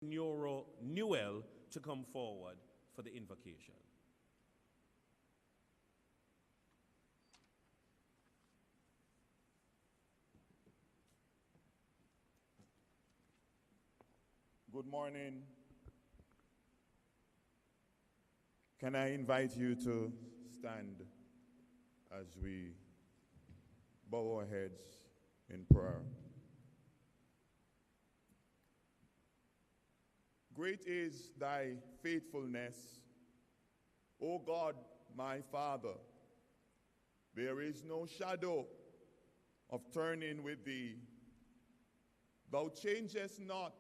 Neuro Newell to come forward for the invocation. Good morning. Can I invite you to stand as we bow our heads in prayer? Great is thy faithfulness, O God, my Father. There is no shadow of turning with thee. Thou changest not,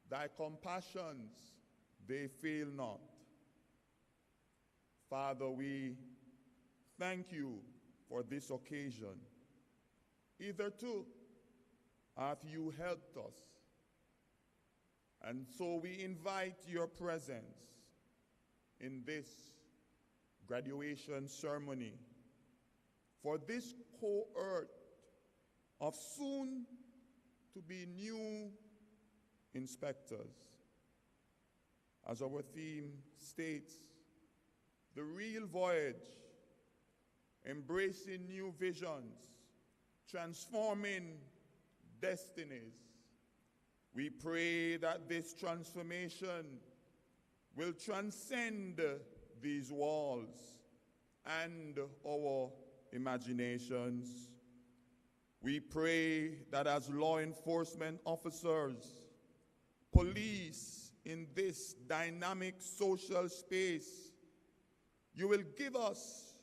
thy compassions, they fail not. Father, we thank you for this occasion. Hitherto hath you helped us, and so we invite your presence in this graduation ceremony for this cohort of soon to be new inspectors. As our theme states, the real voyage, embracing new visions, transforming destinies. We pray that this transformation will transcend these walls and our imaginations. We pray that as law enforcement officers, police in this dynamic social space, you will give us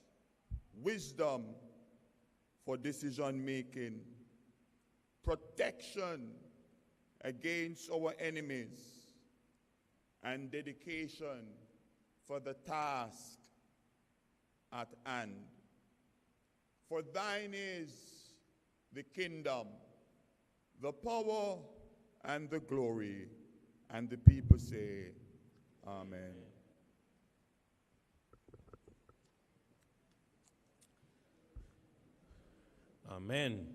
wisdom for decision making, protection against our enemies, and dedication for the task at hand. For thine is the kingdom, the power, and the glory. And the people say, Amen. Amen.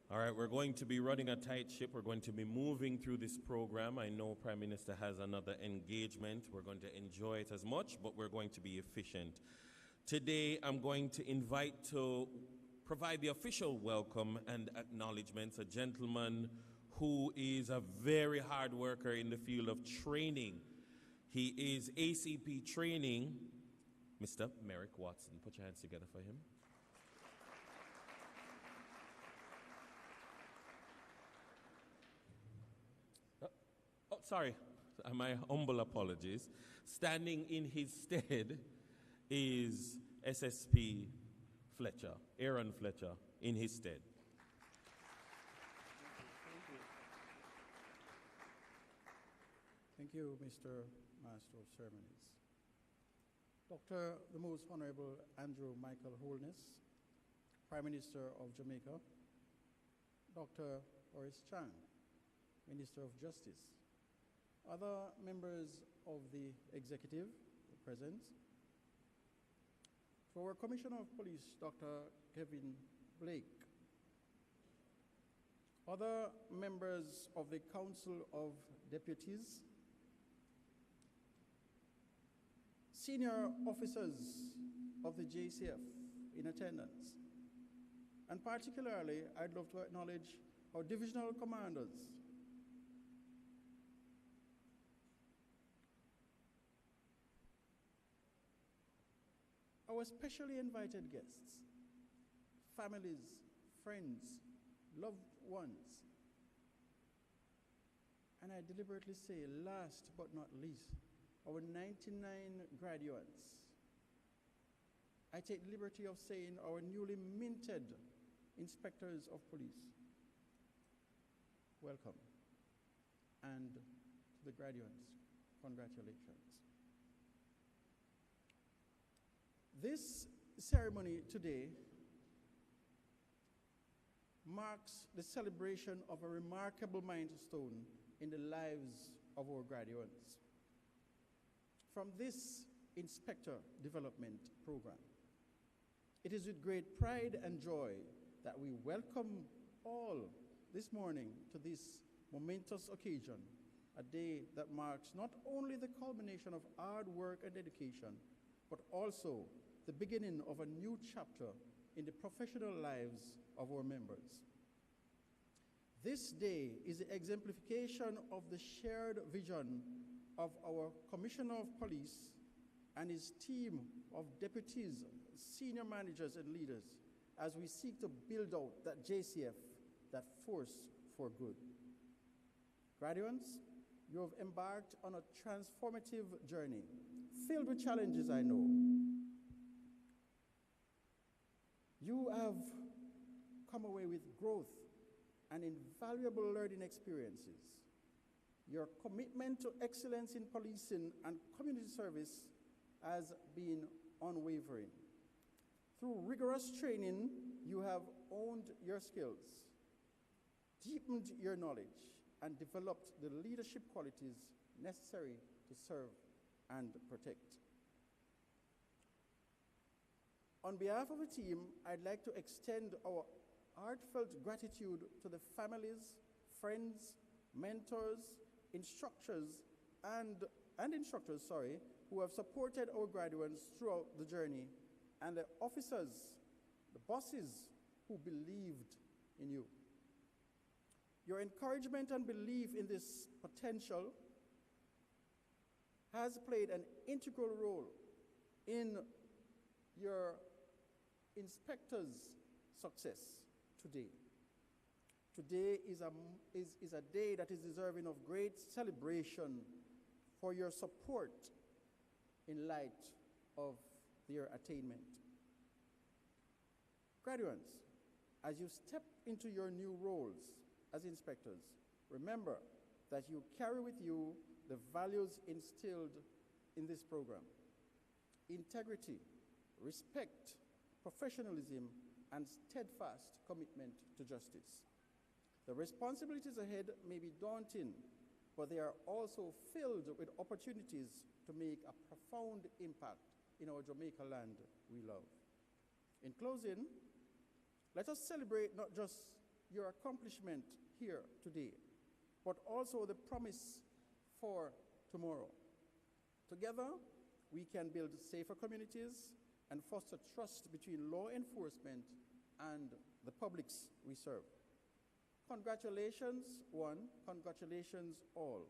All right, we're going to be running a tight ship. We're going to be moving through this program. I know Prime Minister has another engagement. We're going to enjoy it as much, but we're going to be efficient. Today, I'm going to invite to provide the official welcome and acknowledgements a gentleman who is a very hard worker in the field of training. He is ACP training, Mr. Merrick Watson. Put your hands together for him. Oh, sorry, my humble apologies. Standing in his stead is SSP Fletcher, Aaron Fletcher, in his stead. Thank you, Mr. Master of Ceremonies. Dr. the Most Honorable Andrew Michael Holness, Prime Minister of Jamaica, Dr. Horace Chang, Minister of Justice, other members of the executive present, to our Commissioner of Police, Dr. Kevin Blake, other members of the Council of Deputies, senior officers of the JCF in attendance, and particularly I'd love to acknowledge our divisional commanders, our specially invited guests, families, friends, loved ones, and I deliberately say last but not least, our 99 graduates. I take the liberty of saying our newly minted inspectors of police. Welcome. And to the graduates, congratulations. This ceremony today marks the celebration of a remarkable milestone in the lives of our graduates. From this Inspector Development Program, it is with great pride and joy that we welcome all this morning to this momentous occasion, a day that marks not only the culmination of hard work and dedication, but also the beginning of a new chapter in the professional lives of our members. This day is the exemplification of the shared vision of our Commissioner of Police and his team of deputies, senior managers, and leaders as we seek to build out that JCF, that force for good. Graduates, you have embarked on a transformative journey, filled with challenges, I know. You have come away with growth and invaluable learning experiences. Your commitment to excellence in policing and community service has been unwavering. Through rigorous training, you have honed your skills, deepened your knowledge, and developed the leadership qualities necessary to serve and protect. On behalf of the team, I'd like to extend our heartfelt gratitude to the families, friends, mentors, instructors, who have supported our graduates throughout the journey, and the officers, the bosses who believed in you. Your encouragement and belief in this potential has played an integral role in your inspector's success today. Today is a day that is deserving of great celebration for your support in light of their attainment. Graduates, as you step into your new roles as inspectors, remember that you carry with you the values instilled in this program: integrity, respect, professionalism, and steadfast commitment to justice. The responsibilities ahead may be daunting, but they are also filled with opportunities to make a profound impact in our Jamaica land we love. In closing, let us celebrate not just your accomplishment here today, but also the promise for tomorrow. Together, we can build safer communities and foster trust between law enforcement and the publics we serve. Congratulations, one, congratulations all,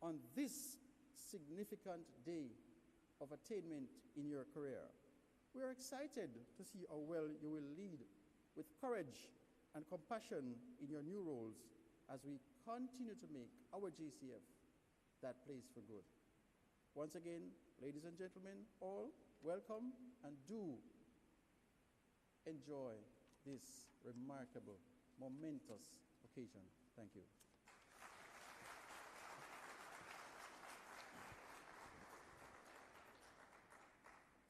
on this significant day of attainment in your career. We are excited to see how well you will lead with courage and compassion in your new roles as we continue to make our JCF that place for good. Once again, ladies and gentlemen, all, welcome, and do enjoy this remarkable, momentous occasion. Thank you.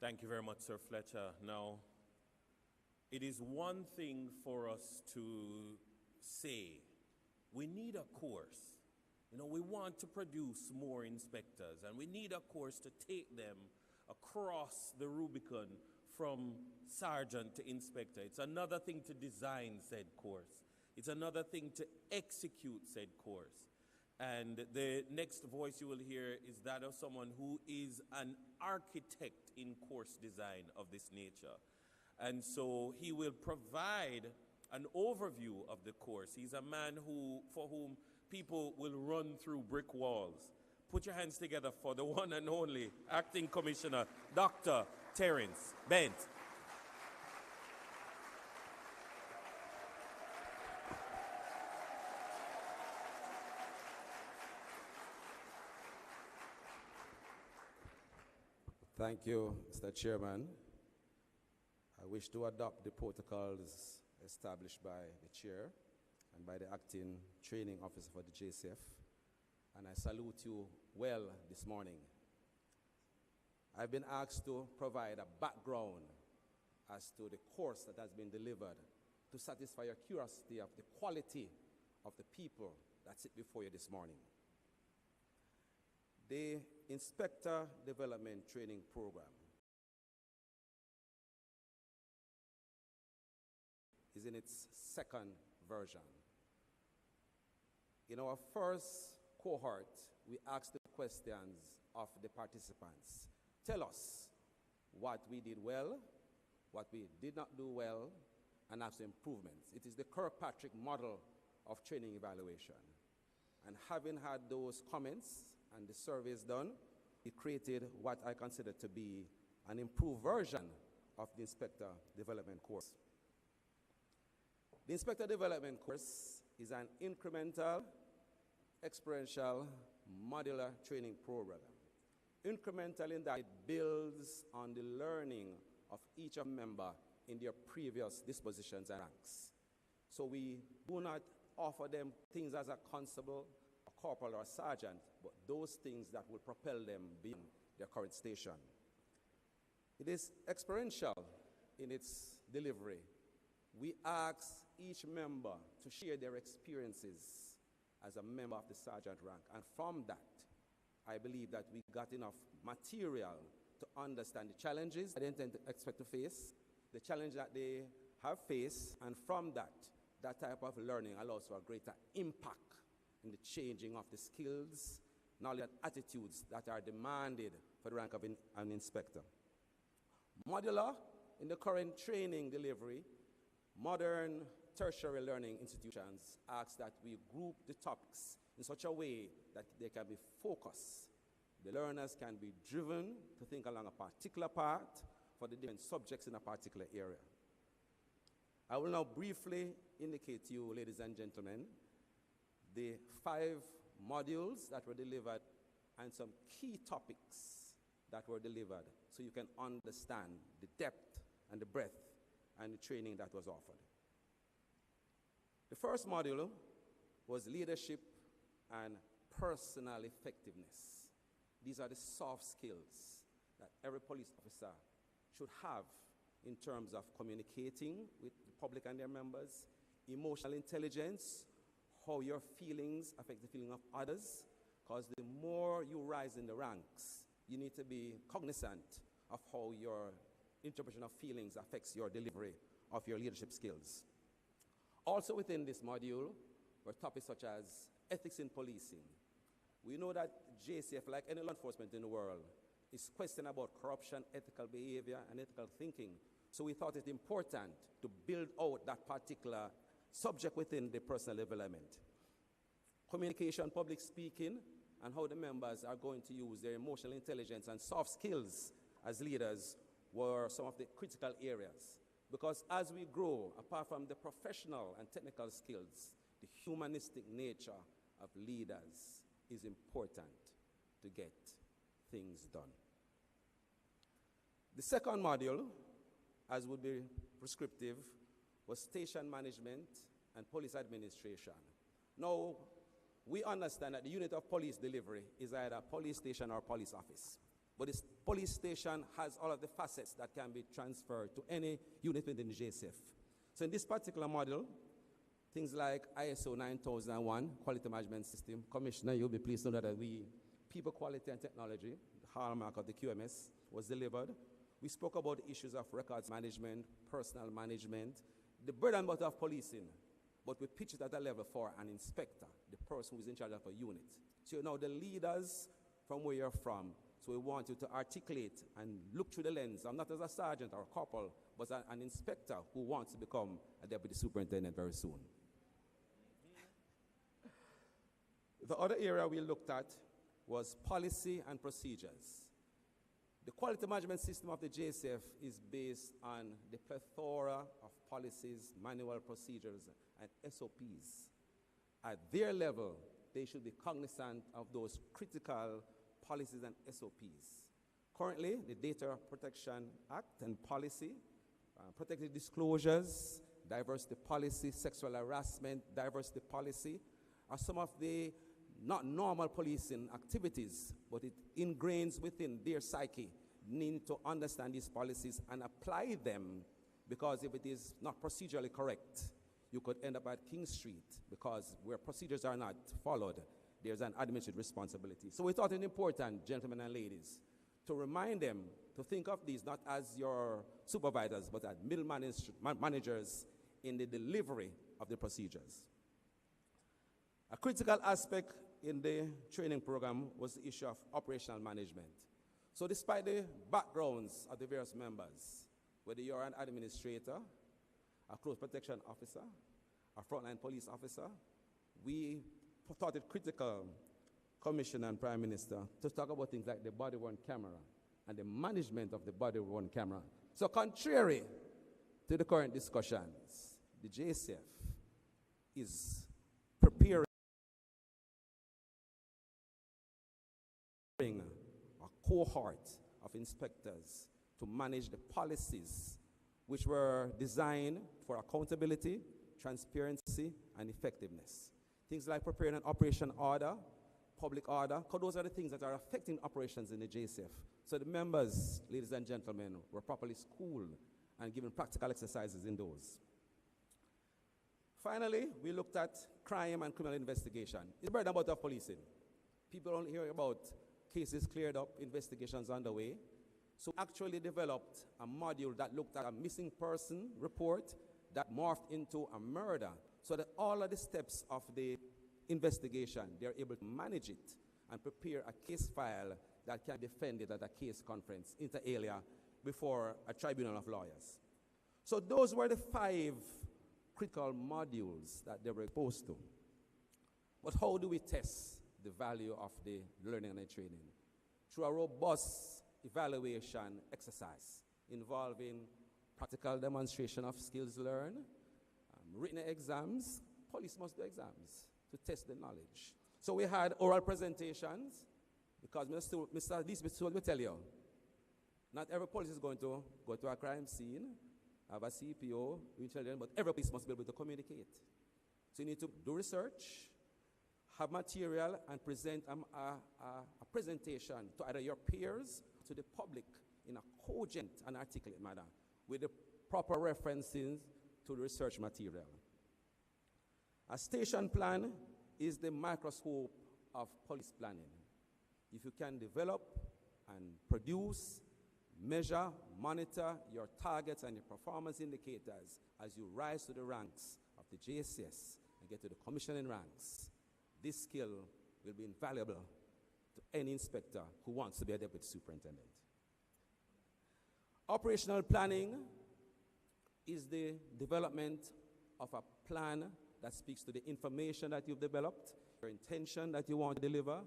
Thank you very much, Sir Fletcher. Now, it is one thing for us to say, we need a course. You know, we want to produce more inspectors, and we need a course to take them across the Rubicon from sergeant to inspector. It's another thing to design said course. It's another thing to execute said course. And the next voice you will hear is that of someone who is an architect in course design of this nature. And so he will provide an overview of the course. He's a man for whom people will run through brick walls. Put your hands together for the one and only Acting Commissioner, Dr. Terence Bent. Thank you, Mr. Chairman. I wish to adopt the protocols established by the Chair and by the Acting Training Officer for the JCF, and I salute you well this morning. I've been asked to provide a background as to the course that has been delivered to satisfy your curiosity of the quality of the people that sit before you this morning. The Inspector Development Training Program is in its second version. In our first cohort, we asked the questions of the participants. Tell us what we did well, what we did not do well, and ask for improvements. It is the Kirkpatrick model of training evaluation. And having had those comments and the surveys done, we created what I consider to be an improved version of the Inspector Development Course. The Inspector Development Course is an incremental, experiential, modular training program. Incremental in that it builds on the learning of each member in their previous dispositions and ranks. So we do not offer them things as a constable, a corporal, or a sergeant, but those things that will propel them beyond their current station. It is experiential in its delivery. We ask each member to share their experiences as a member of the sergeant rank. And from that, I believe that we got enough material to understand the challenges that they intend to expect to face, the challenge that they have faced, and from that type of learning allows for a greater impact in the changing of the skills, knowledge, and attitudes that are demanded for the rank of an inspector. Modular in the current training delivery, modern tertiary learning institutions ask that we group the topics in such a way that they can be focused. The learners can be driven to think along a particular path for the different subjects in a particular area. I will now briefly indicate to you, ladies and gentlemen, the 5 modules that were delivered and some key topics that were delivered so you can understand the depth and the breadth and the training that was offered. The first module was leadership and personal effectiveness. These are the soft skills that every police officer should have in terms of communicating with the public and their members, emotional intelligence, how your feelings affect the feeling of others, because the more you rise in the ranks, you need to be cognizant of how your interpretation of feelings affects your delivery of your leadership skills. Also within this module were topics such as ethics in policing. We know that JCF, like any law enforcement in the world, is questioning about corruption, ethical behavior, and ethical thinking. So we thought it important to build out that particular subject within the personal development. Communication, public speaking, and how the members are going to use their emotional intelligence and soft skills as leaders were some of the critical areas. Because as we grow, apart from the professional and technical skills, the humanistic nature of leaders is important to get things done. The second module, as would be prescriptive, was station management and police administration. Now, we understand that the unit of police delivery is either a police station or a police office. But this police station has all of the facets that can be transferred to any unit within the JCF. So in this particular model, things like ISO 9001, Quality Management System, Commissioner, you'll be pleased to know that people quality and technology, the hallmark of the QMS, was delivered. We spoke about the issues of records management, personal management, the bread and butter of policing, but we pitch it at a level for an inspector, the person who is in charge of a unit. So you know the leaders from where you're from, so we want you to articulate and look through the lens. I'm not as a sergeant or a corporal, but an inspector who wants to become a deputy superintendent very soon. The other area we looked at was policy and procedures. The quality management system of the JCF is based on the plethora of policies, manual procedures, and SOPs. At their level, they should be cognizant of those critical policies and SOPs. Currently, the Data Protection Act and policy, protected disclosures, diversity policy, sexual harassment, diversity policy, are some of the not normal policing activities, but it ingrains within their psyche, need to understand these policies and apply them, because if it is not procedurally correct, you could end up at King Street, because where procedures are not followed, there's an administrative responsibility. So we thought it important, gentlemen and ladies, to remind them to think of these not as your supervisors, but as middle managers in the delivery of the procedures. A critical aspect in the training program was the issue of operational management. So despite the backgrounds of the various members, whether you're an administrator, a close protection officer, a frontline police officer, we thought it critical, Commissioner and Prime Minister, to talk about things like the body-worn camera and the management of the body-worn camera. So contrary to the current discussions, the JCF is preparing a cohort of inspectors to manage the policies which were designed for accountability, transparency, and effectiveness. Things like preparing an operation order, public order, because those are the things that are affecting operations in the JCF. So the members, ladies and gentlemen, were properly schooled and given practical exercises in those. Finally, we looked at crime and criminal investigation. It's bread and butter of policing. People don't hear about cases cleared up, investigations underway. So actually developed a module that looked at a missing person report that morphed into a murder, so that all of the steps of the investigation, they're able to manage it and prepare a case file that can be defended at a case conference, inter alia, before a tribunal of lawyers. So those were the 5 critical modules that they were exposed to. But how do we test the value of the learning and the training? Through a robust evaluation exercise involving practical demonstration of skills learned, written exams. Police must do exams to test the knowledge. So we had oral presentations, because Mr. Dismissal will tell you, not every police is going to go to a crime scene, have a CPO, but every police must be able to communicate. So you need to do research, have material, and present a presentation to either your peers, to the public, in a cogent and articulate manner, with the proper references to the research material. A station plan is the microscope of police planning. If you can develop and produce, measure, monitor your targets and your performance indicators as you rise to the ranks of the JCS and get to the commissioning ranks, this skill will be invaluable to any inspector who wants to be a deputy superintendent. Operational planning is the development of a plan that speaks to the information that you've developed, your intention that you want to deliver,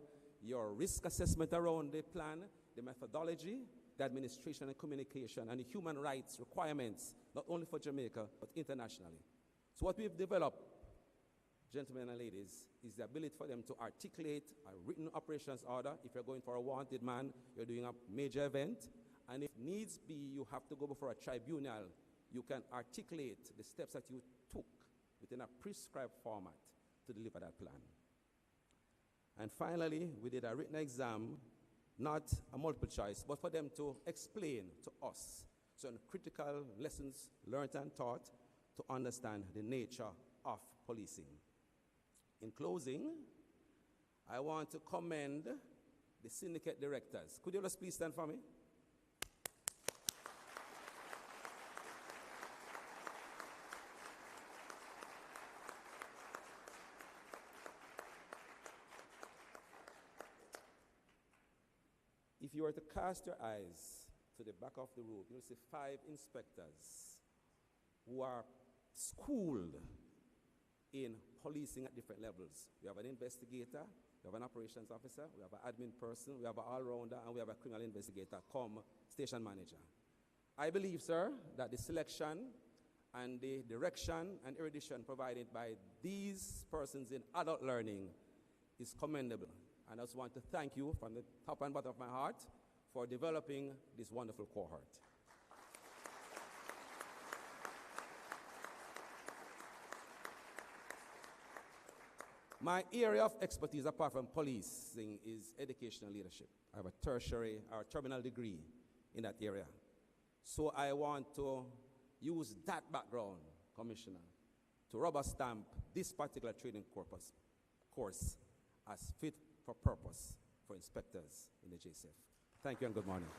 your risk assessment around the plan, the methodology, the administration and communication, and the human rights requirements, not only for Jamaica, but internationally. So what we've developed, gentlemen and ladies, is the ability for them to articulate a written operations order. If you're going for a wanted man, you're doing a major event, and if needs be, you have to go before a tribunal, you can articulate the steps that you took within a prescribed format to deliver that plan. And finally, we did a written exam, not a multiple choice, but for them to explain to us some critical lessons learned and taught to understand the nature of policing. In closing, I want to commend the syndicate directors. Could you just please stand for me? If you were to cast your eyes to the back of the room, you'll see 5 inspectors who are schooled in policing at different levels. We have an investigator, we have an operations officer, we have an admin person, we have an all-rounder, and we have a criminal investigator, come station manager. I believe, sir, that the selection and the direction and erudition provided by these persons in adult learning is commendable. And I just want to thank you from the top and bottom of my heart for developing this wonderful cohort. My area of expertise, apart from policing, is educational leadership. I have a tertiary or terminal degree in that area. So I want to use that background, Commissioner, to rubber stamp this particular training course as fit for purpose for inspectors in the JCF. Thank you and good morning.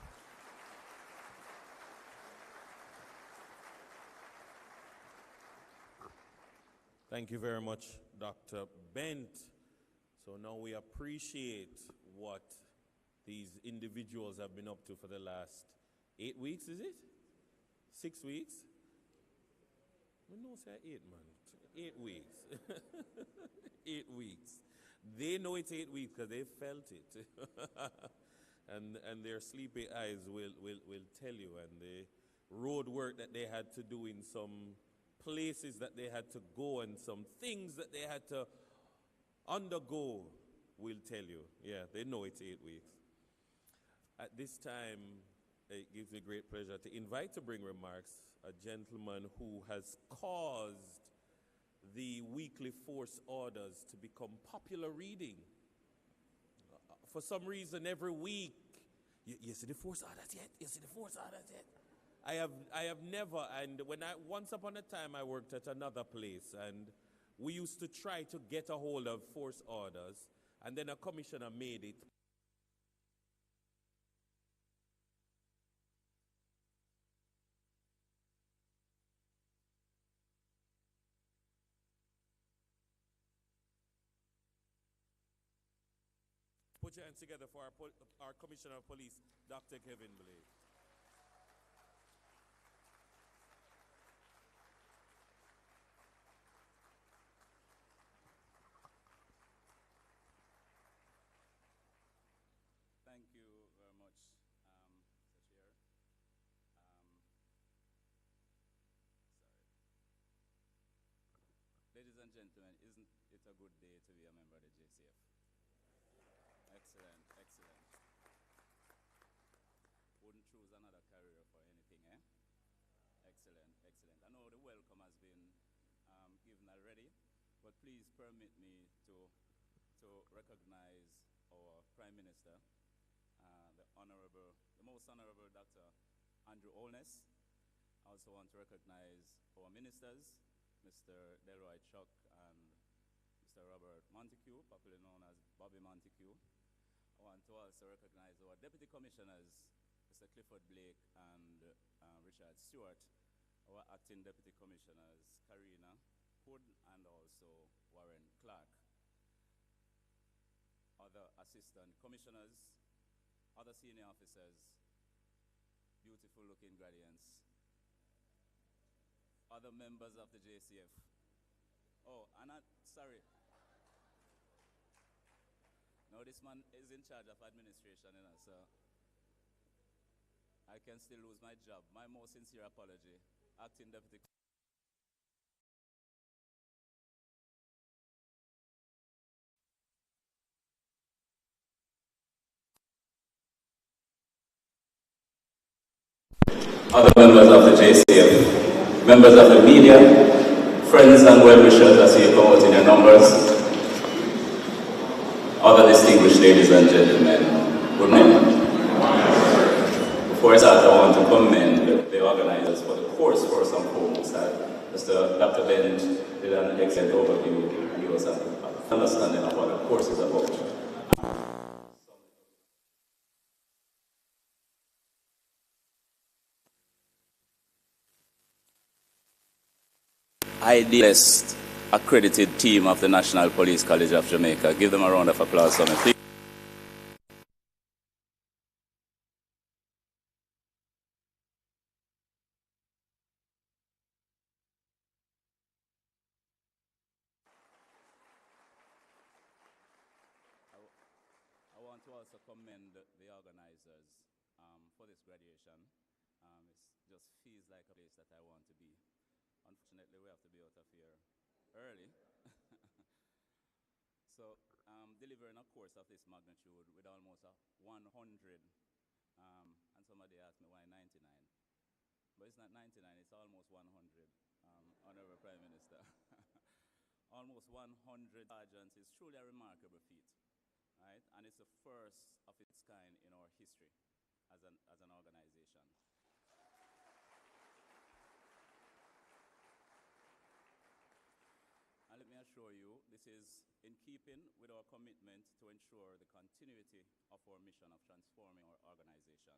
Thank you very much, Dr. Bent. So now we appreciate what these individuals have been up to for the last 8 weeks, is it? 6 weeks? We no say 8, man. 8 weeks. 8 weeks. They know it's 8 weeks because they felt it. and their sleepy eyes will tell you. And the road work that they had to do in some places that they had to go and some things that they had to undergo will tell you. Yeah, they know it's 8 weeks. At this time, it gives me great pleasure to invite to bring remarks a gentleman who has caused the weekly force orders to become popular reading. For some reason, every week, you see the force orders yet? You see the force orders yet? I have never, and once upon a time I worked at another place, and we used to try to get a hold of force orders, and then a commissioner made it. Put your hands together for our Commissioner of Police, Dr. Kevin Blake. Thank you very much, Mr. Chair. Ladies and gentlemen, isn't it a good day to be a member of the JCF? Excellent, excellent. Wouldn't choose another career for anything, eh? Excellent, excellent. I know the welcome has been given already, but please permit me to recognize our Prime Minister, the most honorable Dr. Andrew Holness. I also want to recognize our ministers, Mr. Delroy Chuck and Mr. Robert Montague, popularly known as Bobby Montague. I want to also recognize our Deputy Commissioners, Mr. Clifford Blake and Richard Stewart, our Acting Deputy Commissioners, Karina Hood and also Warren Clark, other Assistant Commissioners, other senior officers, beautiful looking gradients, other members of the JCF. Oh, and sorry. No, this man is in charge of administration, you know, so I can still lose my job. My most sincere apology. Acting Deputy. Other members of the JCF, members of the media, friends and well-wishers, I see you come out in your numbers, other distinguished ladies and gentlemen, good morning. Before I start, I want to commend the organizers for the course first and foremost. Mr. Dr. Bent did an excellent overview and give us an understanding of what the course is about. Idealist accredited team of the National Police College of Jamaica. Give them a round of applause for me, please. I want to also commend the organizers for this graduation. It just feels like a place that I want to be. Unfortunately, we have to be out of here early. So, delivering a course of this magnitude with almost 100, and somebody asked me why 99. But it's not 99, it's almost 100, Honorable Prime Minister. Almost 100 sergeants is truly a remarkable feat, right? And it's the first of its kind in our history as an organization. And let me assure you, this is in keeping with our commitment to ensure the continuity of our mission of transforming our organization,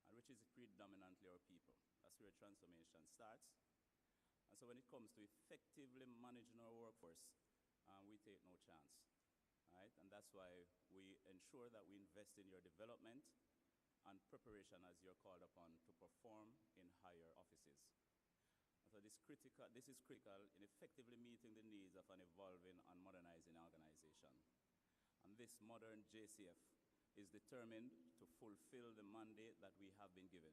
and which is predominantly our people. That's where transformation starts. And so when it comes to effectively managing our workforce, we take no chance, right? that's why we ensure that we invest in your development and preparation as you're called upon to perform in higher offices. And so this is critical in effectively meeting the needs of an evolving and modernizing organization. And this modern JCF is determined to fulfill the mandate that we have been given.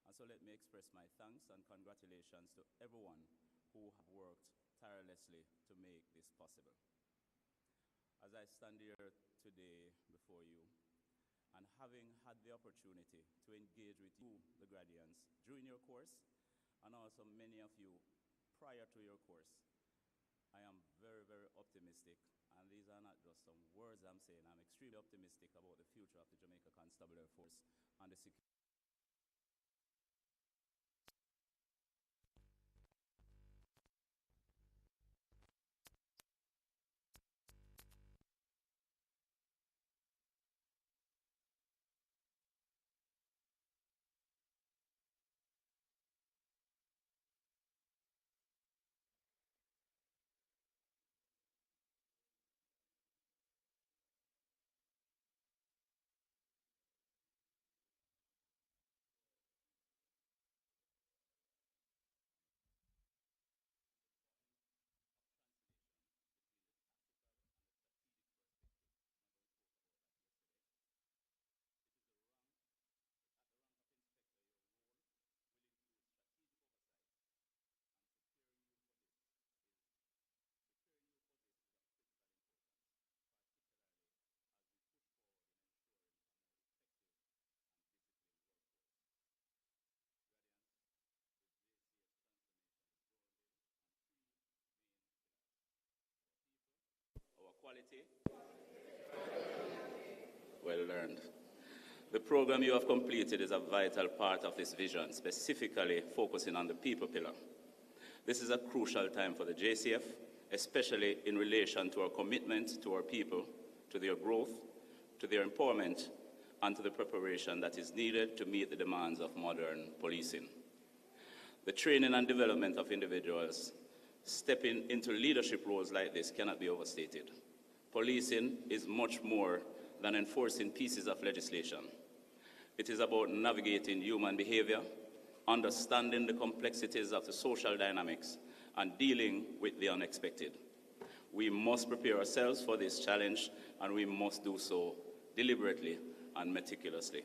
And so let me express my thanks and congratulations to everyone who have worked tirelessly to make this possible. As I stand here today before you, and having had the opportunity to engage with you, the graduates, during your course, and also many of you prior to your course, I am very, very optimistic. And these are not just some words I'm saying. I'm extremely optimistic about the future of the Jamaica Constabulary Force and the security. Quality, well learned. The program you have completed is a vital part of this vision, specifically focusing on the people pillar. This is a crucial time for the JCF, especially in relation to our commitment to our people, to their growth, to their empowerment, and to the preparation that is needed to meet the demands of modern policing. The training and development of individuals stepping into leadership roles like this cannot be overstated. Policing is much more than enforcing pieces of legislation. It is about navigating human behavior, understanding the complexities of the social dynamics, and dealing with the unexpected. We must prepare ourselves for this challenge, and we must do so deliberately and meticulously.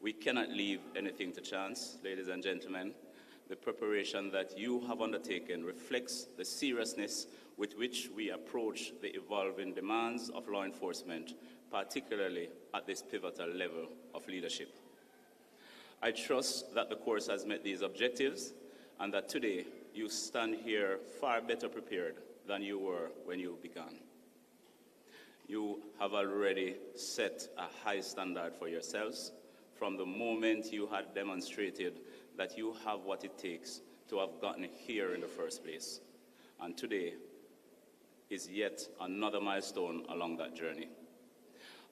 We cannot leave anything to chance, ladies and gentlemen. The preparation that you have undertaken reflects the seriousness with which we approach the evolving demands of law enforcement, particularly at this pivotal level of leadership. I trust that the course has met these objectives and that today you stand here far better prepared than you were when you began. You have already set a high standard for yourselves from the moment you had demonstrated that you have what it takes to have gotten here in the first place. And today is yet another milestone along that journey.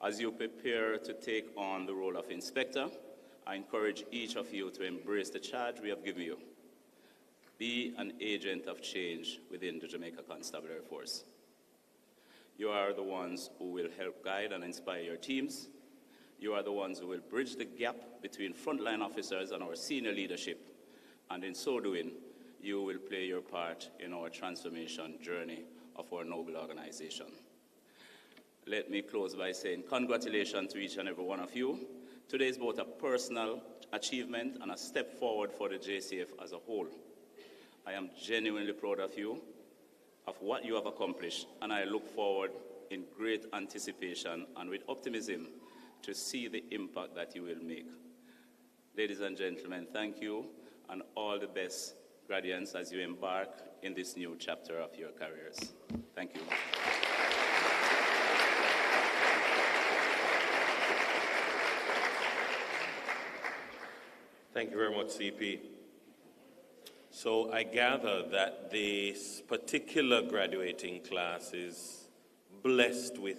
As you prepare to take on the role of inspector, I encourage each of you to embrace the charge we have given you. Be an agent of change within the Jamaica Constabulary Force. You are the ones who will help guide and inspire your teams. You are the ones who will bridge the gap between frontline officers and our senior leadership. And in so doing, you will play your part in our transformation journey of our noble organization. Let me close by saying congratulations to each and every one of you. Today is both a personal achievement and a step forward for the JCF as a whole. I am genuinely proud of you, of what you have accomplished, and I look forward in great anticipation and with optimism to see the impact that you will make. Ladies and gentlemen, thank you, and all the best, graduates, as you embark in this new chapter of your careers. Thank you. Thank you very much, CP. So I gather that this particular graduating class is blessed with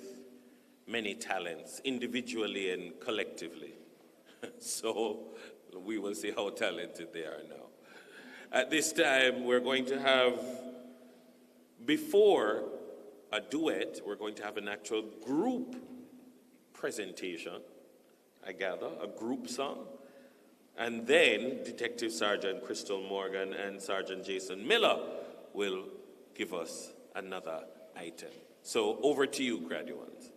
many talents, individually and collectively. So we will see how talented they are now. At this time, we're going to have, before a duet. We're going to have an actual group presentation, I gather, a group song. And then Detective Sergeant Crystal Morgan and Sergeant Jason Miller will give us another item. So over to you, graduates.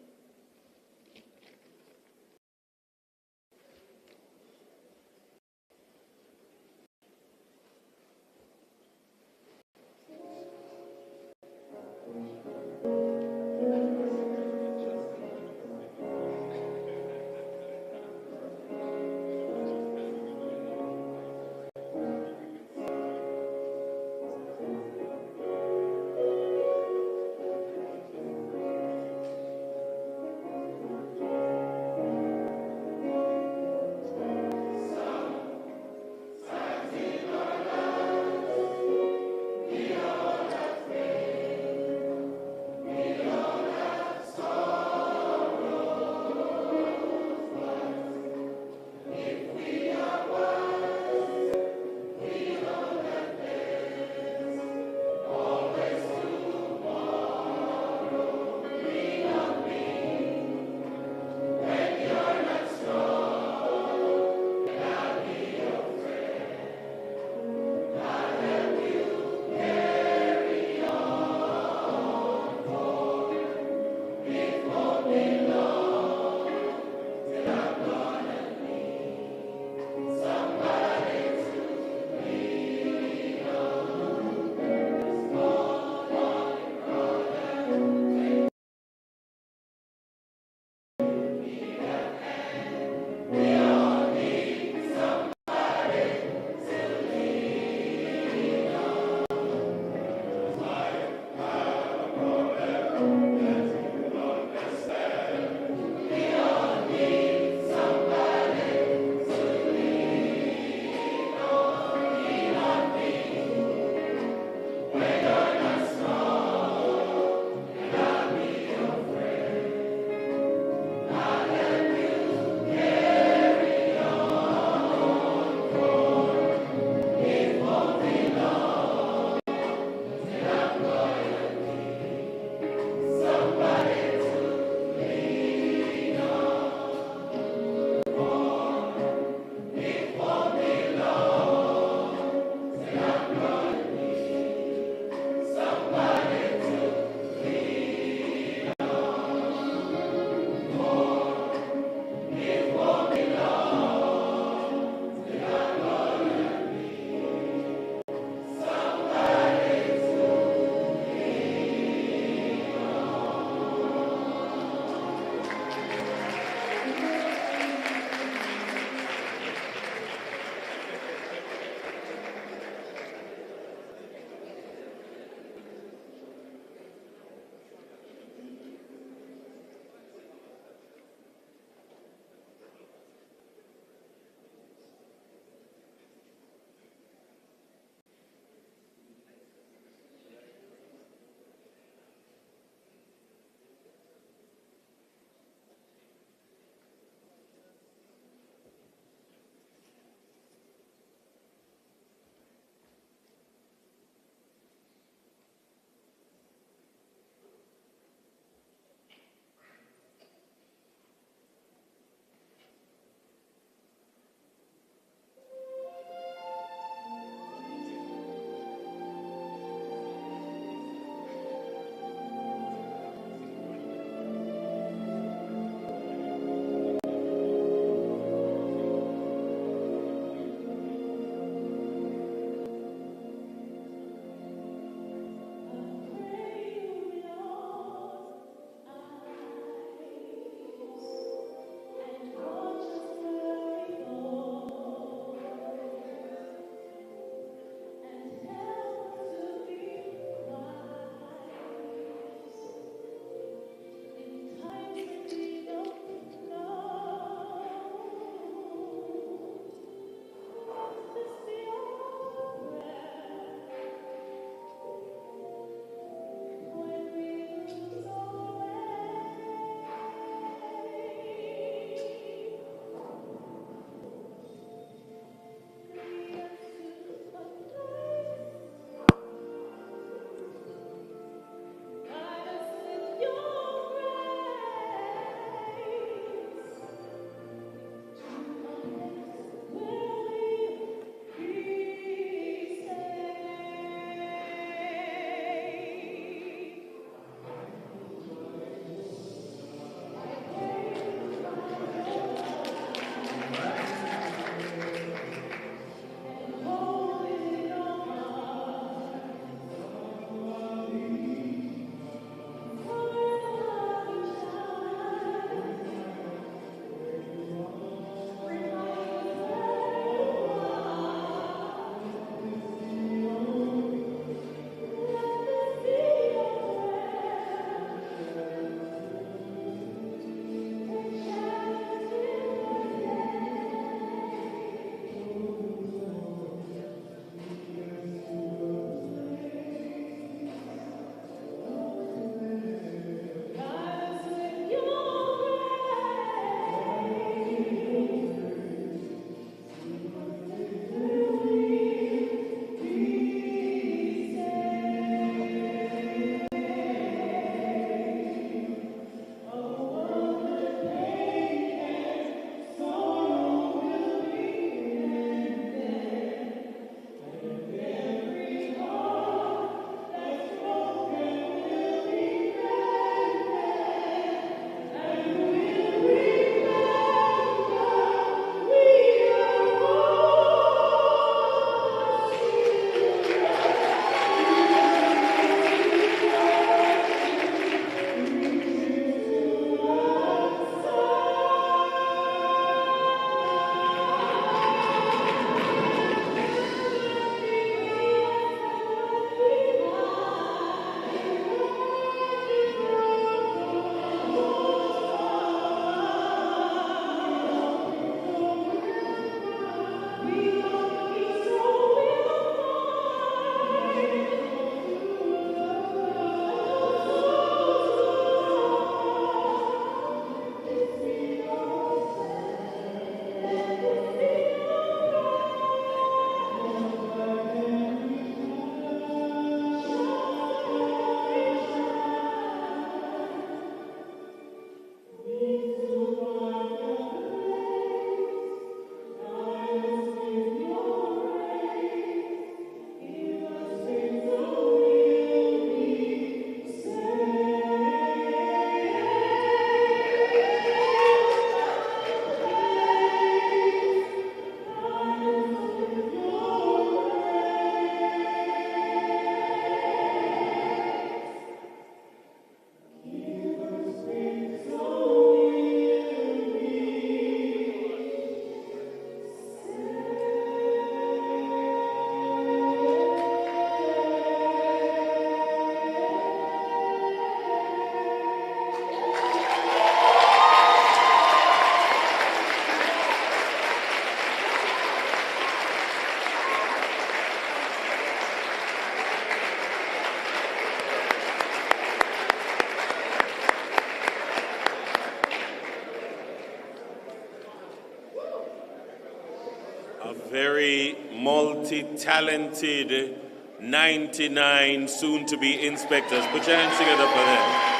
very multi-talented 99 soon-to-be inspectors. Put your hands together for them.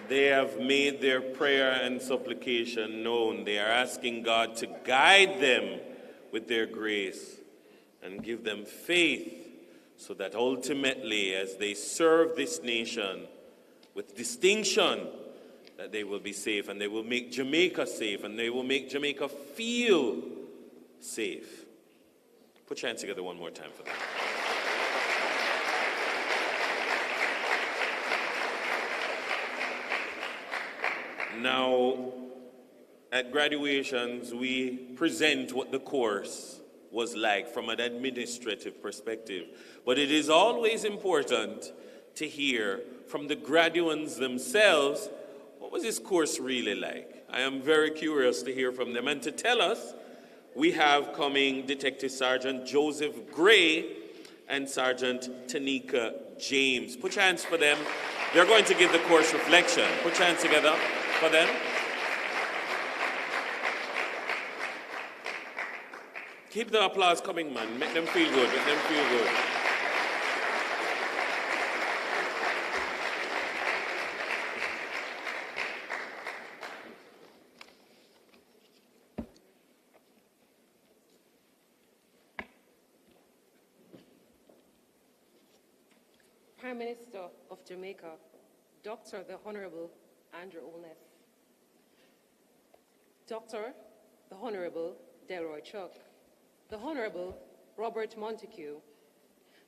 They have made their prayer and supplication known. They are asking God to guide them with their grace and give them faith so that ultimately, as they serve this nation with distinction, that they will be safe and they will make Jamaica safe and they will make Jamaica feel safe. Put your hands together one more time for that. Now, at graduations, we present what the course was like from an administrative perspective. But it is always important to hear from the graduates themselves, what was this course really like? I am very curious to hear from them. And to tell us, we have coming Detective Sergeant Joseph Gray and Sergeant Tanika James. Put your hands for them. They're going to give the course reflection. Put your hands together for them. Keep the applause coming, man. Make them feel good. Make them feel good. Prime Minister of Jamaica, Dr. the Honorable Andrew Olness. Dr. the Honorable Delroy Chuck. The Honorable Robert Montague.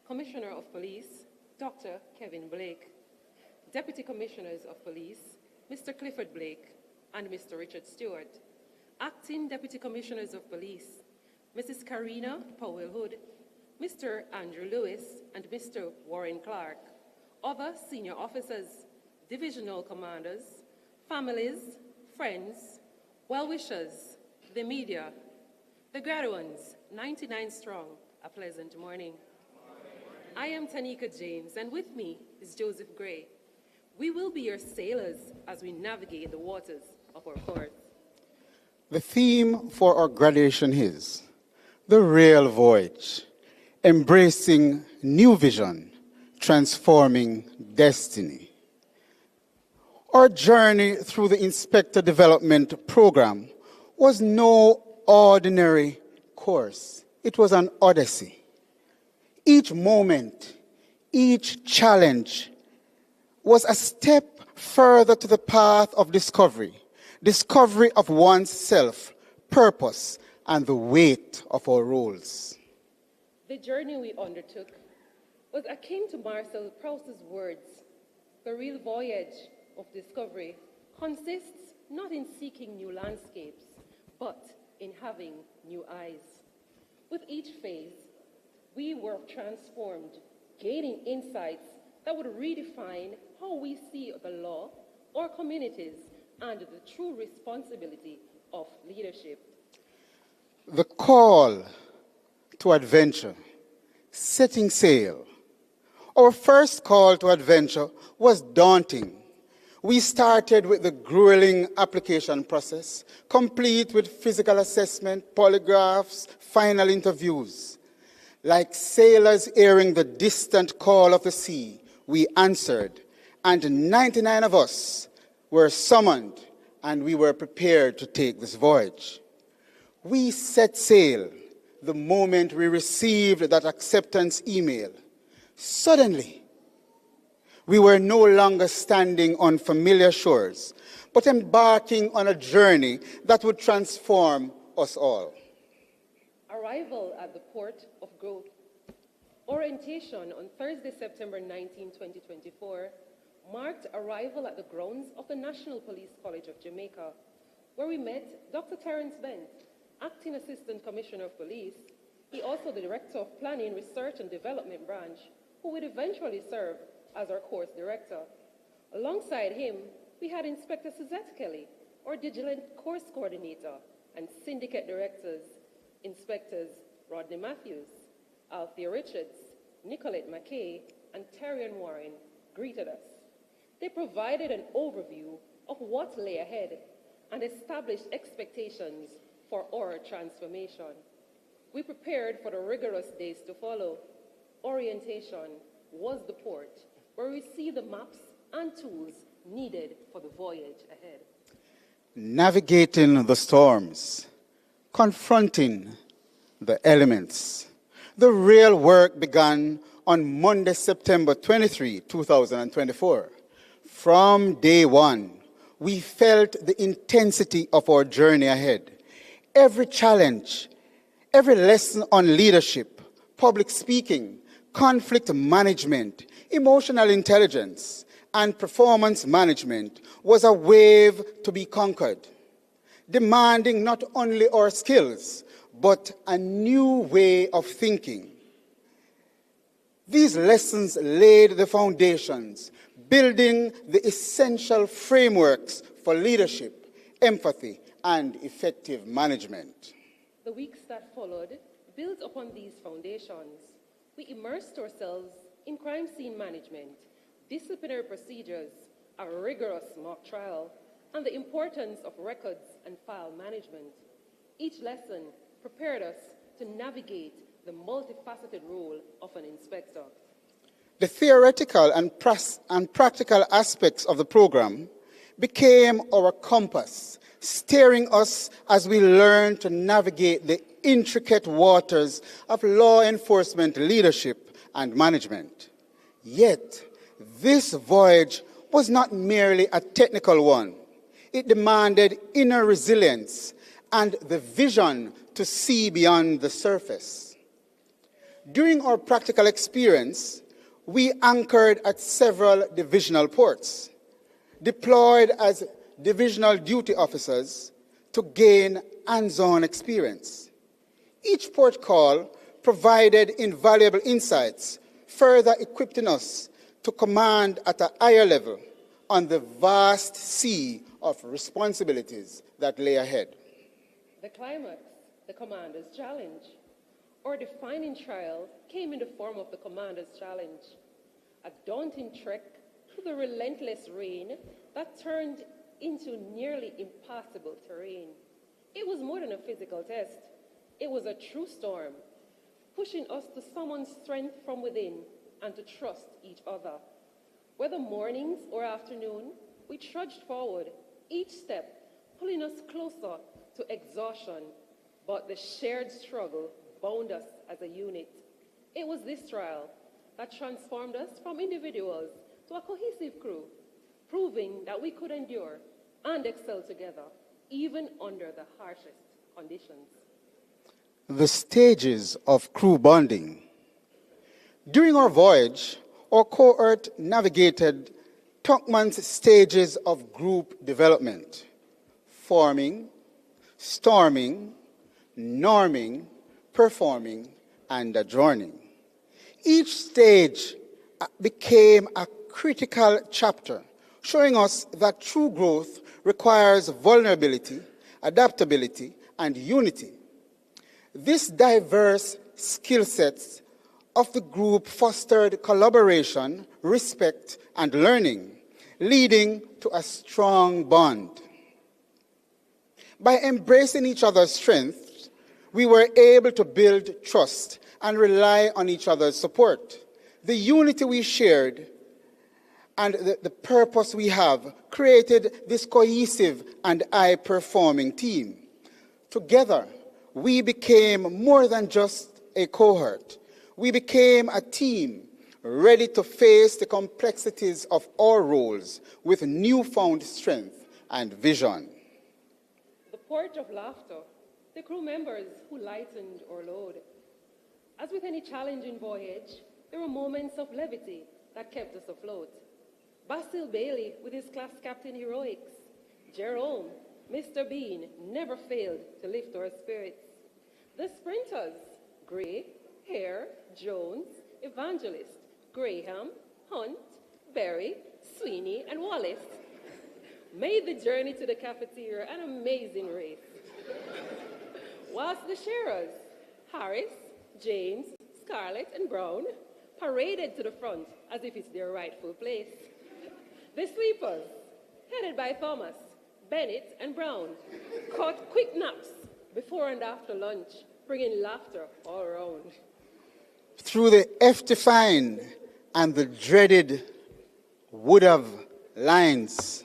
Commissioner of Police, Dr. Kevin Blake. Deputy Commissioners of Police, Mr. Clifford Blake and Mr. Richard Stewart. Acting Deputy Commissioners of Police, Mrs. Karina Powell Hood, Mr. Andrew Lewis and Mr. Warren Clark. Other senior officers, divisional commanders, families, friends, well-wishers, the media, the graduates, 99 strong, a pleasant morning. I am Tanika James, and with me is Joseph Gray. We will be your sailors as we navigate the waters of our course. The theme for our graduation is the real voyage, embracing new vision, transforming destiny. Our journey through the Inspector Development Program was no ordinary course. It was an odyssey. Each moment, each challenge was a step further to the path of discovery of oneself, purpose, and the weight of our roles. The journey we undertook was akin to Marcel Proust's words. The real voyage of discovery consists not in seeking new landscapes, but in having new eyes. With each phase, we were transformed, gaining insights that would redefine how we see the law, our communities, and the true responsibility of leadership. The call to adventure, setting sail. Our first call to adventure was daunting. We started with the grueling application process, complete with physical assessment, polygraphs, final interviews. Like sailors hearing the distant call of the sea, we answered, and 99 of us were summoned, and we were prepared to take this voyage. We set sail the moment we received that acceptance email. Suddenly, we were no longer standing on familiar shores, but embarking on a journey that would transform us all. Arrival at the Port of Growth. Orientation on Thursday, September 19, 2024, marked arrival at the grounds of the National Police College of Jamaica, where we met Dr. Terence Bent, Acting Assistant Commissioner of Police. He also the Director of Planning, Research and Development Branch, who would eventually serve as our course director. Alongside him, we had Inspector Suzette Kelly, our Vigilant Course Coordinator, and Syndicate Directors, Inspectors Rodney Matthews, Althea Richards, Nicolette McKay, and Terrian Warren greeted us. They provided an overview of what lay ahead and established expectations for our transformation. We prepared for the rigorous days to follow. Orientation was the port where we see the maps and tools needed for the voyage ahead. Navigating the storms, confronting the elements. The real work began on Monday, September 23, 2024. From day one, we felt the intensity of our journey ahead. Every challenge, every lesson on leadership, public speaking, conflict management, emotional intelligence, and performance management was a wave to be conquered, demanding not only our skills, but a new way of thinking. These lessons laid the foundations, building the essential frameworks for leadership, empathy, and effective management. The weeks that followed built upon these foundations. We immersed ourselves in crime scene management, disciplinary procedures, a rigorous mock trial, and the importance of records and file management. Each lesson prepared us to navigate the multifaceted role of an inspector. The theoretical and practical aspects of the program became our compass, steering us as we learned to navigate the intricate waters of law enforcement leadership and management. Yet, this voyage was not merely a technical one. It demanded inner resilience and the vision to see beyond the surface. During our practical experience, we anchored at several divisional ports, deployed as divisional duty officers to gain hands-on experience. Each port call provided invaluable insights, further equipping us to command at a higher level on the vast sea of responsibilities that lay ahead. The climax, the Commander's Challenge. Our defining trial came in the form of the Commander's Challenge, a daunting trek through the relentless rain that turned into nearly impassable terrain. It was more than a physical test. It was a true storm, pushing us to summon strength from within and to trust each other. Whether mornings or afternoon, we trudged forward, each step pulling us closer to exhaustion, but the shared struggle bound us as a unit. It was this trial that transformed us from individuals to a cohesive crew, proving that we could endure and excel together, even under the harshest conditions. The stages of crew bonding. During our voyage, our cohort navigated Tuckman's stages of group development: forming, storming, norming, performing, and adjourning. Each stage became a critical chapter, showing us that true growth requires vulnerability, adaptability, and unity. These diverse skill sets of the group fostered collaboration, respect, and learning, leading to a strong bond. By embracing each other's strengths, we were able to build trust and rely on each other's support. The unity we shared and the purpose we have created this cohesive and high-performing team. Together, we became more than just a cohort. We became a team ready to face the complexities of our roles with newfound strength and vision. The port of laughter, the crew members who lightened our load. As with any challenging voyage, there were moments of levity that kept us afloat. Basil Bailey with his class captain heroics. Jerome, Mr. Bean, never failed to lift our spirits. The sprinters, Gray, Hare, Jones, Evangelist, Graham, Hunt, Berry, Sweeney, and Wallace made the journey to the cafeteria an amazing race. Whilst the sharers, Harris, James, Scarlett, and Brown, paraded to the front as if it's their rightful place. The sweepers, headed by Thomas, Bennett, and Brown caught quick naps before and after lunch, bringing laughter all around. Through the F-defined and the dreaded would-have lines,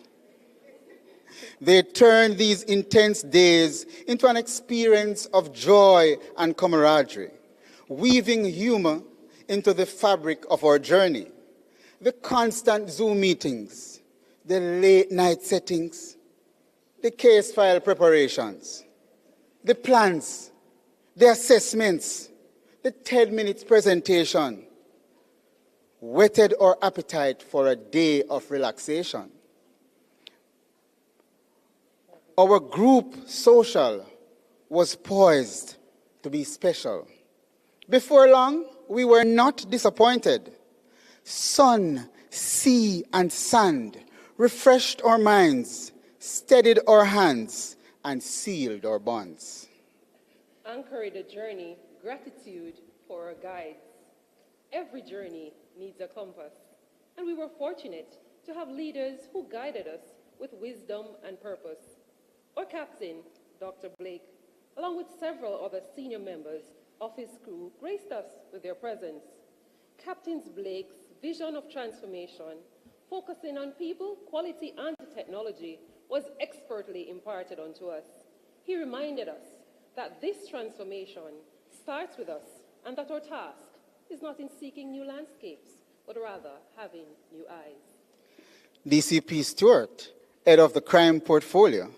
they turned these intense days into an experience of joy and camaraderie, weaving humor into the fabric of our journey. The constant Zoom meetings, the late-night settings, the case file preparations, the plans, the assessments, the 10 minutes presentation, whetted our appetite for a day of relaxation. Our group social was poised to be special. Before long, we were not disappointed. Sun, sea, and sand refreshed our minds, steadied our hands, and sealed our bonds. Anchored the journey, gratitude for our guides. Every journey needs a compass, and we were fortunate to have leaders who guided us with wisdom and purpose. Our captain, Dr. Blake, along with several other senior members of his crew, graced us with their presence. Captain Blake's vision of transformation, focusing on people, quality, and technology, was expertly imparted onto us. He reminded us that this transformation starts with us and that our task is not in seeking new landscapes, but rather having new eyes. DCP Stewart, head of the crime portfolio,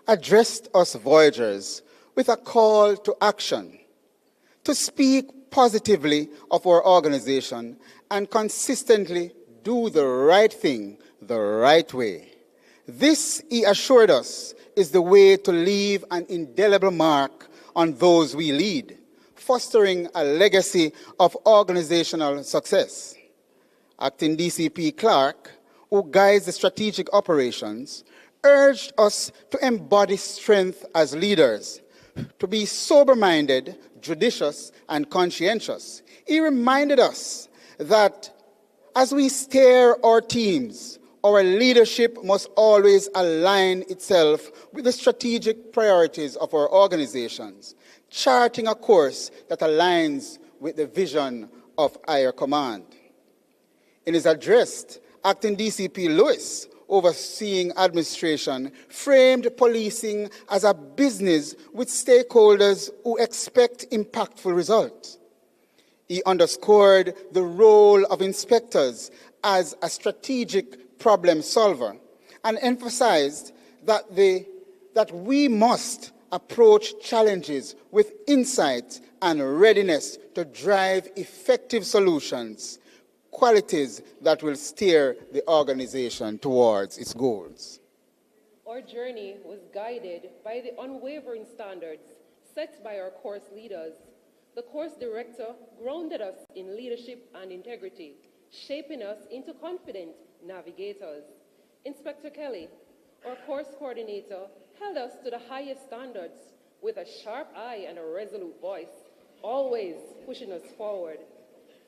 addressed us Voyagers with a call to action, to speak positively of our organization and consistently do the right thing the right way. This, he assured us, is the way to leave an indelible mark on those we lead, fostering a legacy of organizational success. Acting DCP Clark, who guides the strategic operations, urged us to embody strength as leaders, to be sober-minded, judicious, and conscientious. He reminded us that as we steer our teams, our leadership must always align itself with the strategic priorities of our organizations, charting a course that aligns with the vision of higher command. In his address, Acting DCP Lewis, overseeing administration, framed policing as a business with stakeholders who expect impactful results. He underscored the role of inspectors as a strategic problem solver and emphasized that we must approach challenges with insight and readiness to drive effective solutions, qualities that will steer the organization towards its goals. Our journey was guided by the unwavering standards set by our course leaders. The course director grounded us in leadership and integrity, shaping us into confident navigators. Inspector Kelly, our course coordinator, held us to the highest standards with a sharp eye and a resolute voice, always pushing us forward.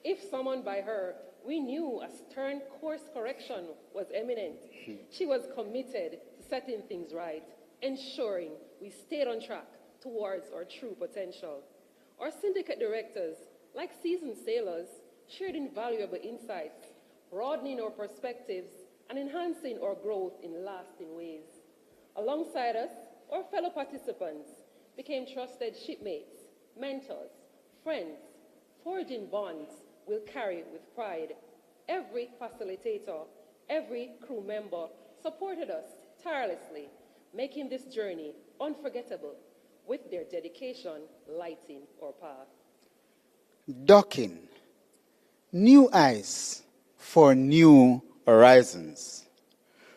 If summoned by her, we knew a stern course correction was imminent. She was committed to setting things right, ensuring we stayed on track towards our true potential. Our syndicate directors, like seasoned sailors, shared invaluable insights, broadening our perspectives and enhancing our growth in lasting ways. Alongside us, our fellow participants became trusted shipmates, mentors, friends, forging bonds we'll carry with pride. Every facilitator, every crew member supported us tirelessly, making this journey unforgettable, with their dedication lighting our path. Docking, new eyes for new horizons.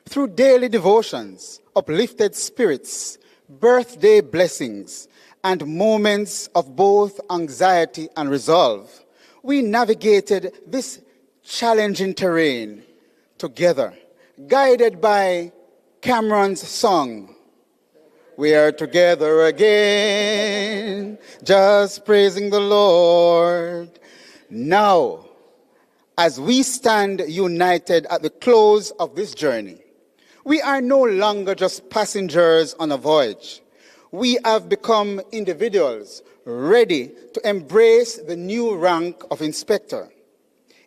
Through daily devotions, uplifted spirits, birthday blessings, and moments of both anxiety and resolve, we navigated this challenging terrain together, guided by Cameron's song, "We are together again, just praising the Lord." Now, as we stand united at the close of this journey, We are no longer just passengers on a voyage. We have become individuals ready to embrace the new rank of inspector,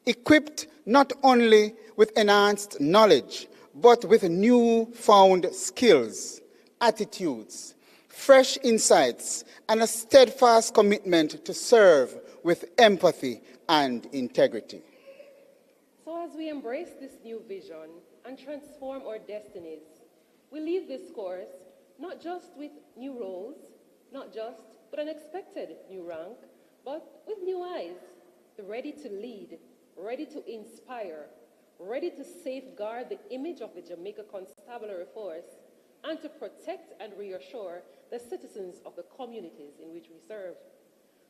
equipped not only with enhanced knowledge, but with newfound skills, attitudes, fresh insights, and a steadfast commitment to serve with empathy and integrity. So as we embrace this new vision and transform our destinies, we leave this course not just with new roles, not just with an expected new rank, but with new eyes, ready to lead, ready to inspire, ready to safeguard the image of the Jamaica Constabulary Force, and to protect and reassure the citizens of the communities in which we serve.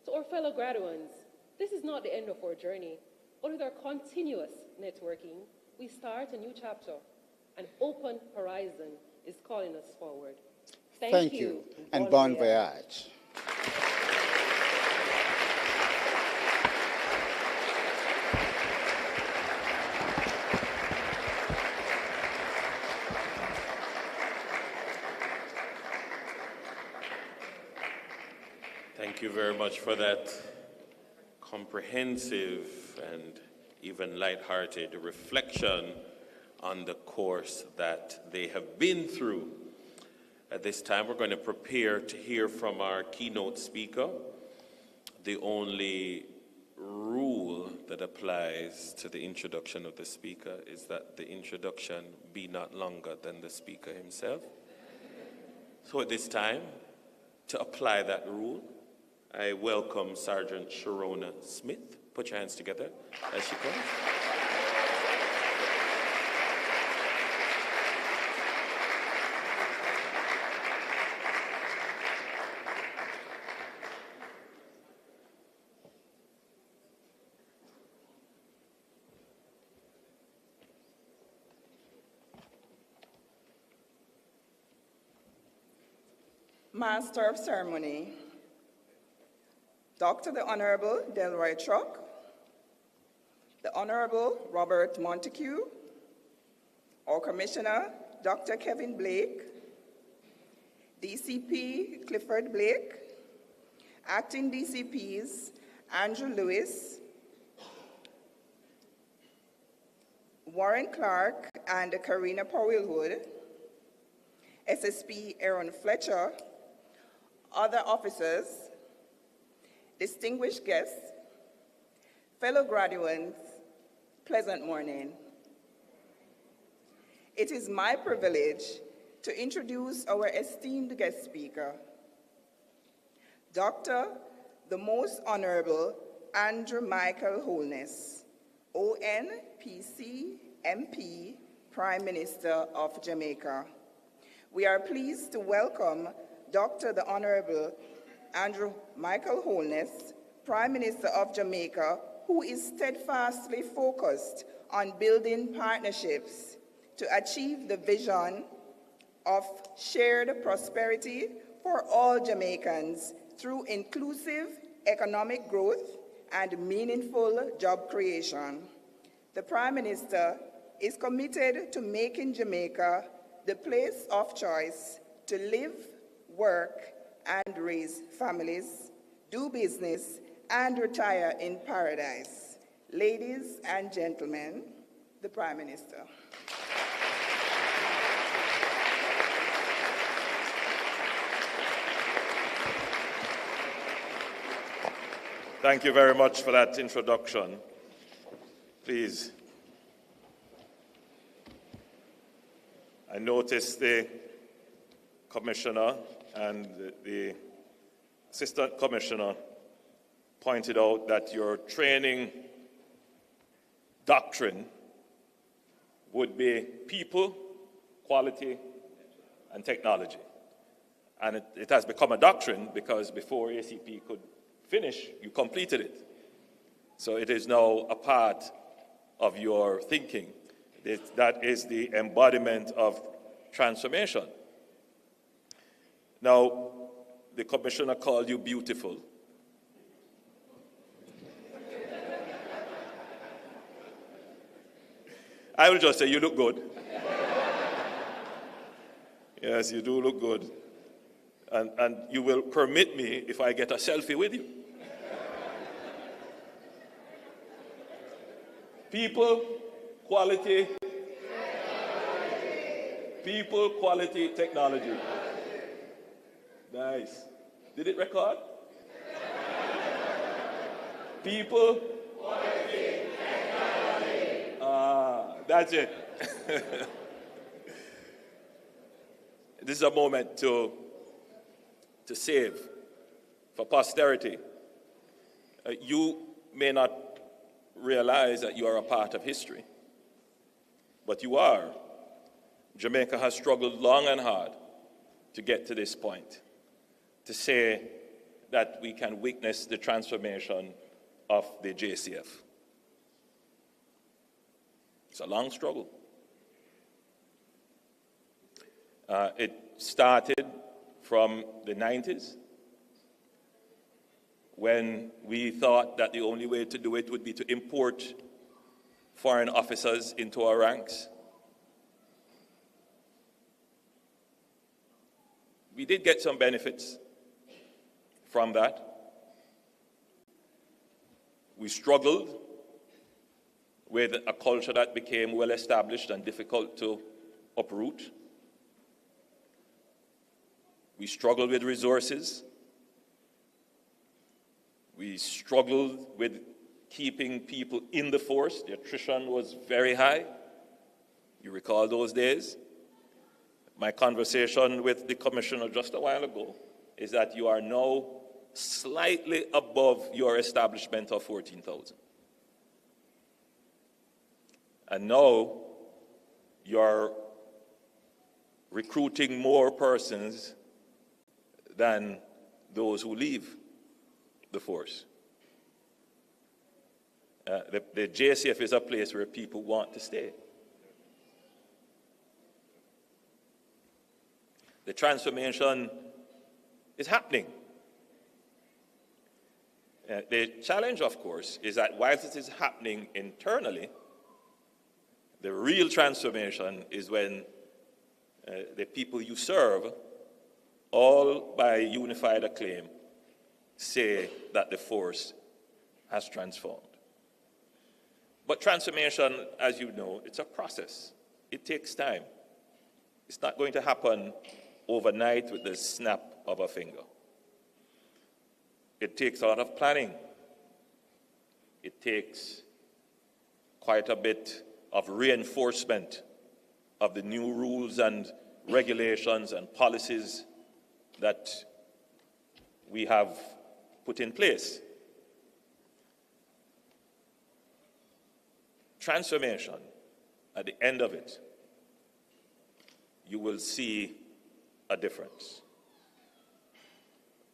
To our fellow graduates, this is not the end of our journey, but with our continuous networking, we start a new chapter. An open horizon is calling us forward. Thank you, and bon voyage. Thank you very much for that comprehensive and even lighthearted reflection on the course that they have been through. At this time, we're going to prepare to hear from our keynote speaker. The only rule that applies to the introduction of the speaker is that the introduction be not longer than the speaker himself. So at this time, to apply that rule, I welcome Sergeant Sharona Smith. Put your hands together as she comes. Master of Ceremony, Dr. the Honorable Delroy Truck, the Honorable Robert Montague, our Commissioner, Dr. Kevin Blake, DCP Clifford Blake, Acting DCPs Andrew Lewis, Warren Clark and Karina Powellwood, SSP Aaron Fletcher, other officers, distinguished guests, fellow graduates, pleasant morning. It is my privilege to introduce our esteemed guest speaker, Dr. the Most Honorable Andrew Michael Holness, ONPC MP, Prime Minister of Jamaica. We are pleased to welcome Dr. the Honorable Andrew Michael Holness, Prime Minister of Jamaica, who is steadfastly focused on building partnerships to achieve the vision of shared prosperity for all Jamaicans through inclusive economic growth and meaningful job creation. The Prime Minister is committed to making Jamaica the place of choice to live, work, and raise families, do business, and retire in paradise. Ladies and gentlemen, the Prime Minister. Thank you very much for that introduction. Please. I noticed the Commissioner and the Assistant Commissioner pointed out that your training doctrine would be people, quality, and technology. And it has become a doctrine because before ACP could finish, you completed it. So it is now a part of your thinking. That is the embodiment of transformation. Now, the Commissioner called you beautiful. I will just say you look good. Yes, you do look good. And you will permit me if I get a selfie with you. People, quality. People, quality, technology. Nice. Did it record? People, quality, technology. That's it. This is a moment to save for posterity. You may not realize that you are a part of history, but you are. Jamaica has struggled long and hard to get to this point, to say that we can witness the transformation of the JCF. It's a long struggle. It started from the 90s, when we thought that the only way to do it would be to import foreign officers into our ranks. We did get some benefits from that. We struggled with a culture that became well established and difficult to uproot. We struggled with resources. We struggled with keeping people in the force. The attrition was very high. You recall those days? My conversation with the commissioner just a while ago is that you are now slightly above your establishment of 14,000. And now you're recruiting more persons than those who leave the force. The JCF is a place where people want to stay. The transformation is happening. The challenge, of course, is that whilst it is happening internally, the real transformation is when the people you serve, all by unified acclaim, say that the force has transformed. But transformation, as you know, it's a process. It takes time. It's not going to happen overnight with the snap of a finger. It takes a lot of planning. It takes quite a bit of reinforcement of the new rules and regulations and policies that we have put in place. Transformation, at the end of it, you will see a difference.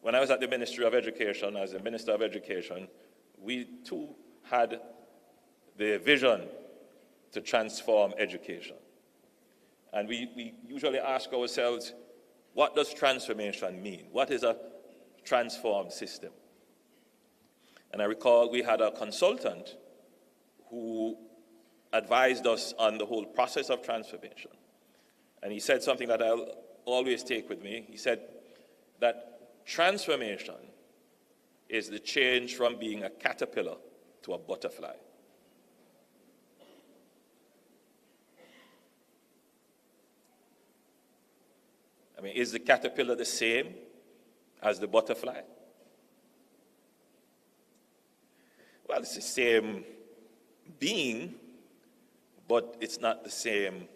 When I was at the Ministry of Education, as a Minister of Education, we too had the vision to transform education. And we usually ask ourselves, what does transformation mean? What is a transformed system? And I recall we had a consultant who advised us on the whole process of transformation. And he said something that I'll always take with me. He said that transformation is the change from being a caterpillar to a butterfly. I mean, is the caterpillar the same as the butterfly? Well, it's the same being, but it's not the same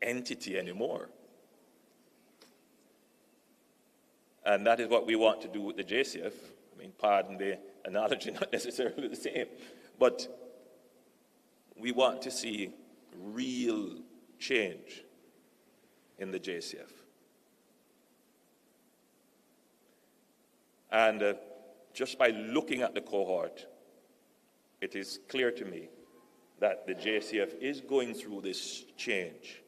entity anymore. And that is what we want to do with the JCF. I mean, pardon the analogy, not necessarily the same, but we want to see real change in the JCF. And just by looking at the cohort, it is clear to me that the JCF is going through this change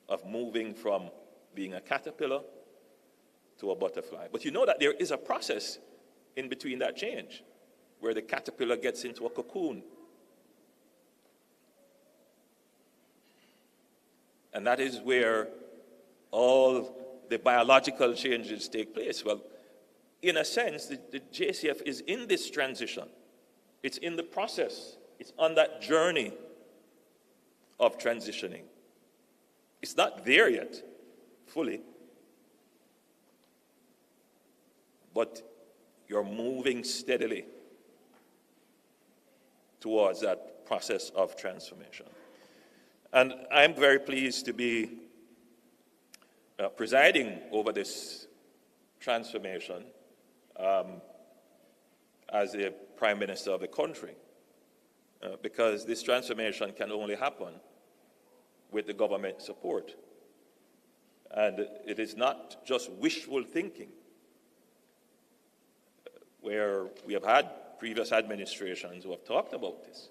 of moving from being a caterpillar to a butterfly. But you know that there is a process in between that change, where the caterpillar gets into a cocoon. And that is where all the biological changes take place. Well, in a sense, the JCF is in this transition. It's in the process. It's on that journey of transitioning. It's not there yet, fully. But you're moving steadily towards that process of transformation. And I'm very pleased to be presiding over this transformation as the Prime Minister of the country, because this transformation can only happen with the government support. And it is not just wishful thinking, where we have had previous administrations who have talked about this.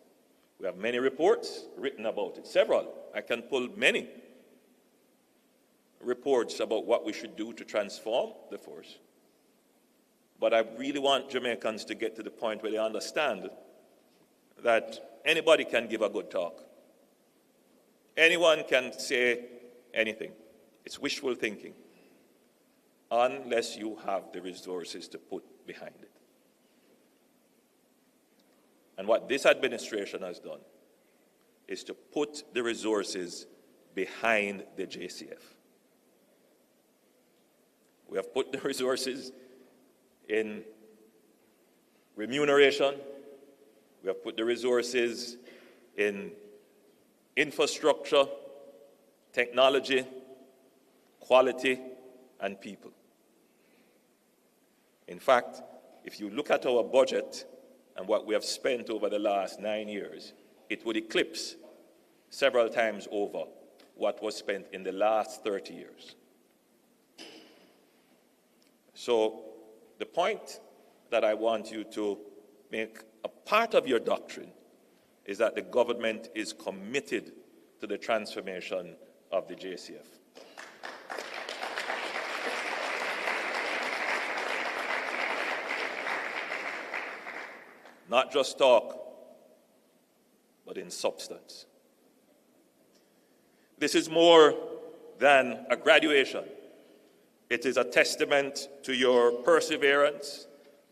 We have many reports written about it, several. I can pull many reports about what we should do to transform the force. But I really want Jamaicans to get to the point where they understand that anybody can give a good talk. Anyone can say anything. It's wishful thinking, unless you have the resources to put behind it. And what this administration has done is to put the resources behind the JCF. We have put the resources in remuneration. We have put the resources in infrastructure, technology, quality, and people. In fact, if you look at our budget and what we have spent over the last 9 years, it would eclipse several times over what was spent in the last 30 years. So the point that I want you to make a part of your doctrine is that the government is committed to the transformation of the JCF. Not just talk, but in substance. This is more than a graduation. It is a testament to your perseverance,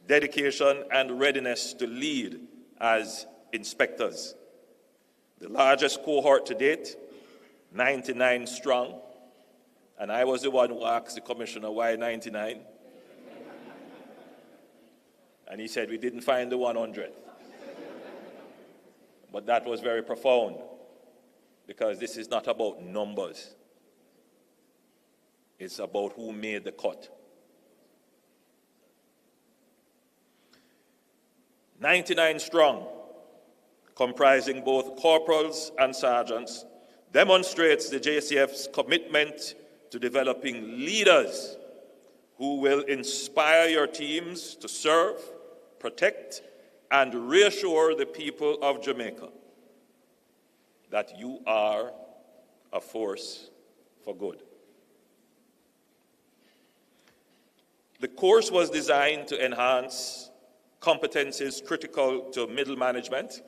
dedication, and readiness to lead as inspectors. The largest cohort to date, 99 strong, and I was the one who asked the commissioner why 99. And he said we didn't find the 100th. But that was very profound, because this is not about numbers. It's about who made the cut. 99 strong, comprising both corporals and sergeants, demonstrates the JCF's commitment to developing leaders who will inspire your teams to serve, protect, and reassure the people of Jamaica that you are a force for good. The course was designed to enhance competencies critical to middle management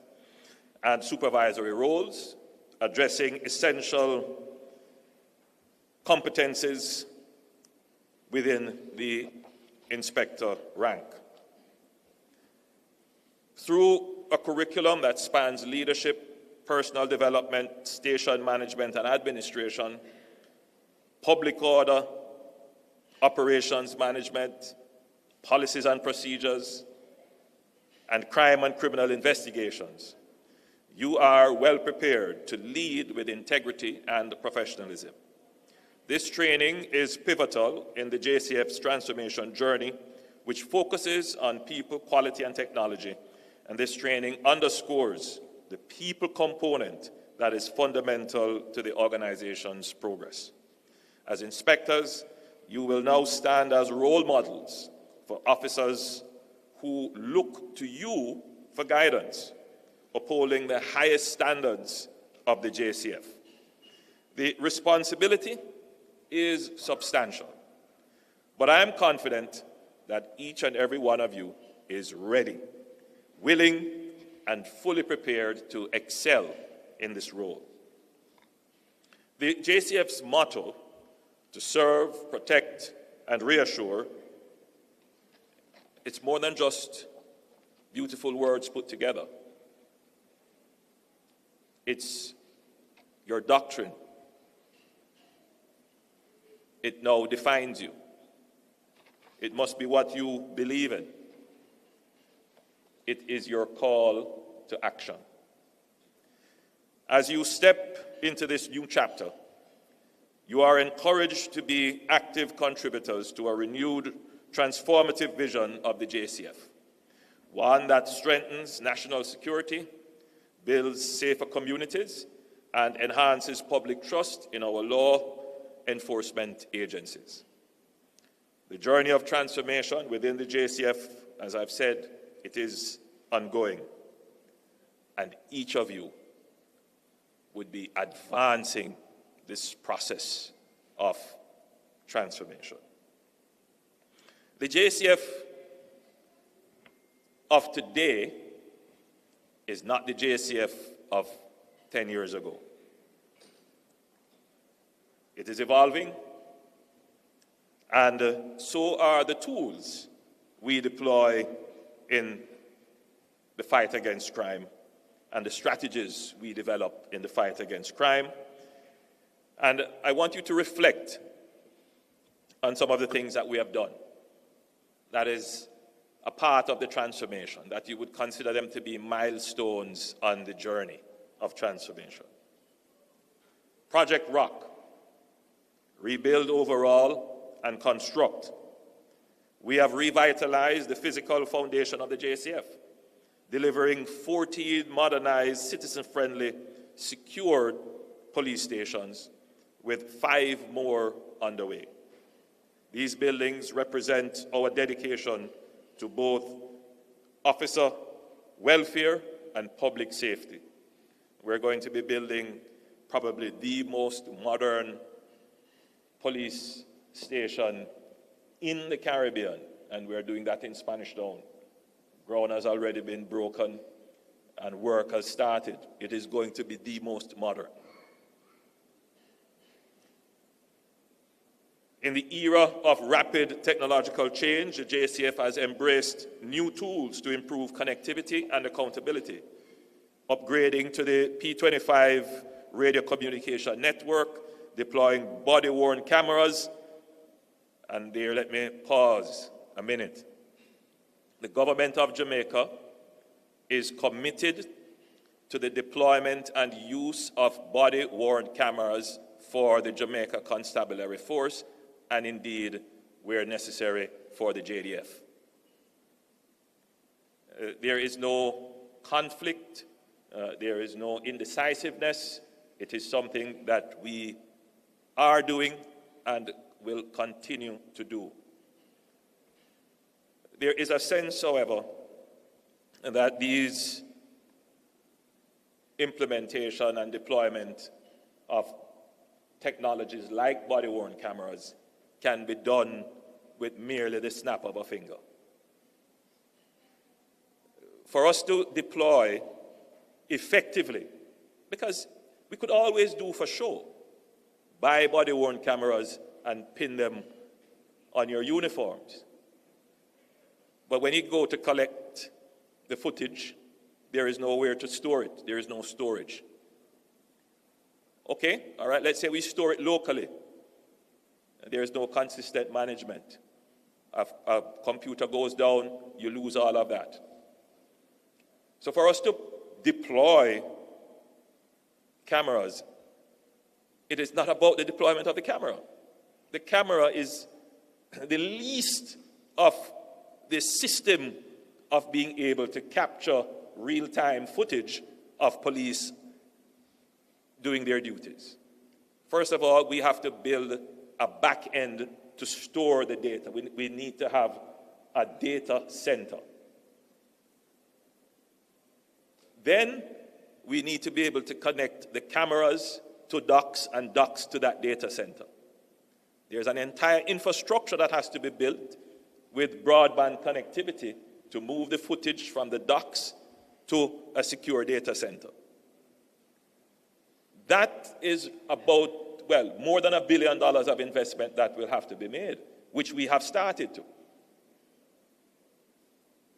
and supervisory roles, addressing essential competencies within the inspector rank. Through a curriculum that spans leadership, personal development, station management and administration, public order, operations management, policies and procedures, and crime and criminal investigations, you are well prepared to lead with integrity and professionalism. This training is pivotal in the JCF's transformation journey, which focuses on people, quality, and technology. And this training underscores the people component that is fundamental to the organization's progress. As inspectors, you will now stand as role models for officers who look to you for guidance, upholding the highest standards of the JCF. The responsibility is substantial, but I am confident that each and every one of you is ready, willing, and fully prepared to excel in this role. The JCF's motto, to serve, protect, and reassure, it's more than just beautiful words put together. It's your doctrine. It now defines you. It must be what you believe in. It is your call to action. As you step into this new chapter, you are encouraged to be active contributors to a renewed, transformative vision of the JCF, one that strengthens national security, builds safer communities, and enhances public trust in our law enforcement agencies. The journey of transformation within the JCF, as I've said, it is ongoing, and each of you would be advancing this process of transformation. The JCF of today is not the JCF of 10 years ago. It is evolving, and so are the tools we deploy in the fight against crime and the strategies we develop in the fight against crime. And I want you to reflect on some of the things that we have done. That is a part of the transformation, that you would consider them to be milestones on the journey of transformation. Project Rock, rebuild overall and construct. We have revitalized the physical foundation of the JCF, delivering 14 modernized, citizen-friendly, secured police stations, with 5 more underway. These buildings represent our dedication to both officer welfare and public safety. We're going to be building probably the most modern police station in the Caribbean, and we're doing that in Spanish Town. Ground has already been broken and work has started. It is going to be the most modern. In the era of rapid technological change, the JCF has embraced new tools to improve connectivity and accountability, upgrading to the P25 radio communication network, deploying body-worn cameras. And there, let me pause a minute. The government of Jamaica is committed to the deployment and use of body-worn cameras for the Jamaica Constabulary force, and indeed, where necessary, for the JDF. There is no conflict, there is no indecisiveness. It is something that we are doing and will continue to do. There is a sense, however, that these implementation and deployment of technologies like body-worn cameras can be done with merely the snap of a finger. For us to deploy effectively, because we could always do for show, buy body-worn cameras and pin them on your uniforms. But when you go to collect the footage, there is nowhere to store it. There is no storage. Okay, all right, let's say we store it locally. There is no consistent management. A computer goes down, you lose all of that. So for us to deploy cameras, it is not about the deployment of the camera. The camera is the least of the system of being able to capture real-time footage of police doing their duties. First of all, we have to build a back end to store the data. We need to have a data center. Then we need to be able to connect the cameras to docks and docks to that data center. There's an entire infrastructure that has to be built with broadband connectivity to move the footage from the docks to a secure data center. That is about well, more than $1 billion of investment that will have to be made, which we have started to.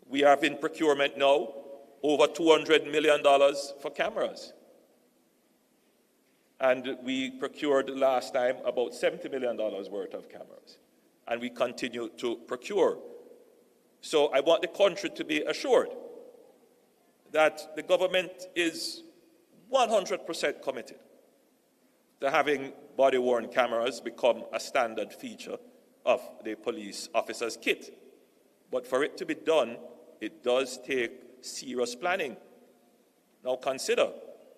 We have in procurement now over $200 million for cameras. And we procured last time about $70 million worth of cameras. And we continue to procure. So I want the country to be assured that the government is 100% committed to having body-worn cameras become a standard feature of the police officer's kit. But for it to be done, it does take serious planning. Now consider,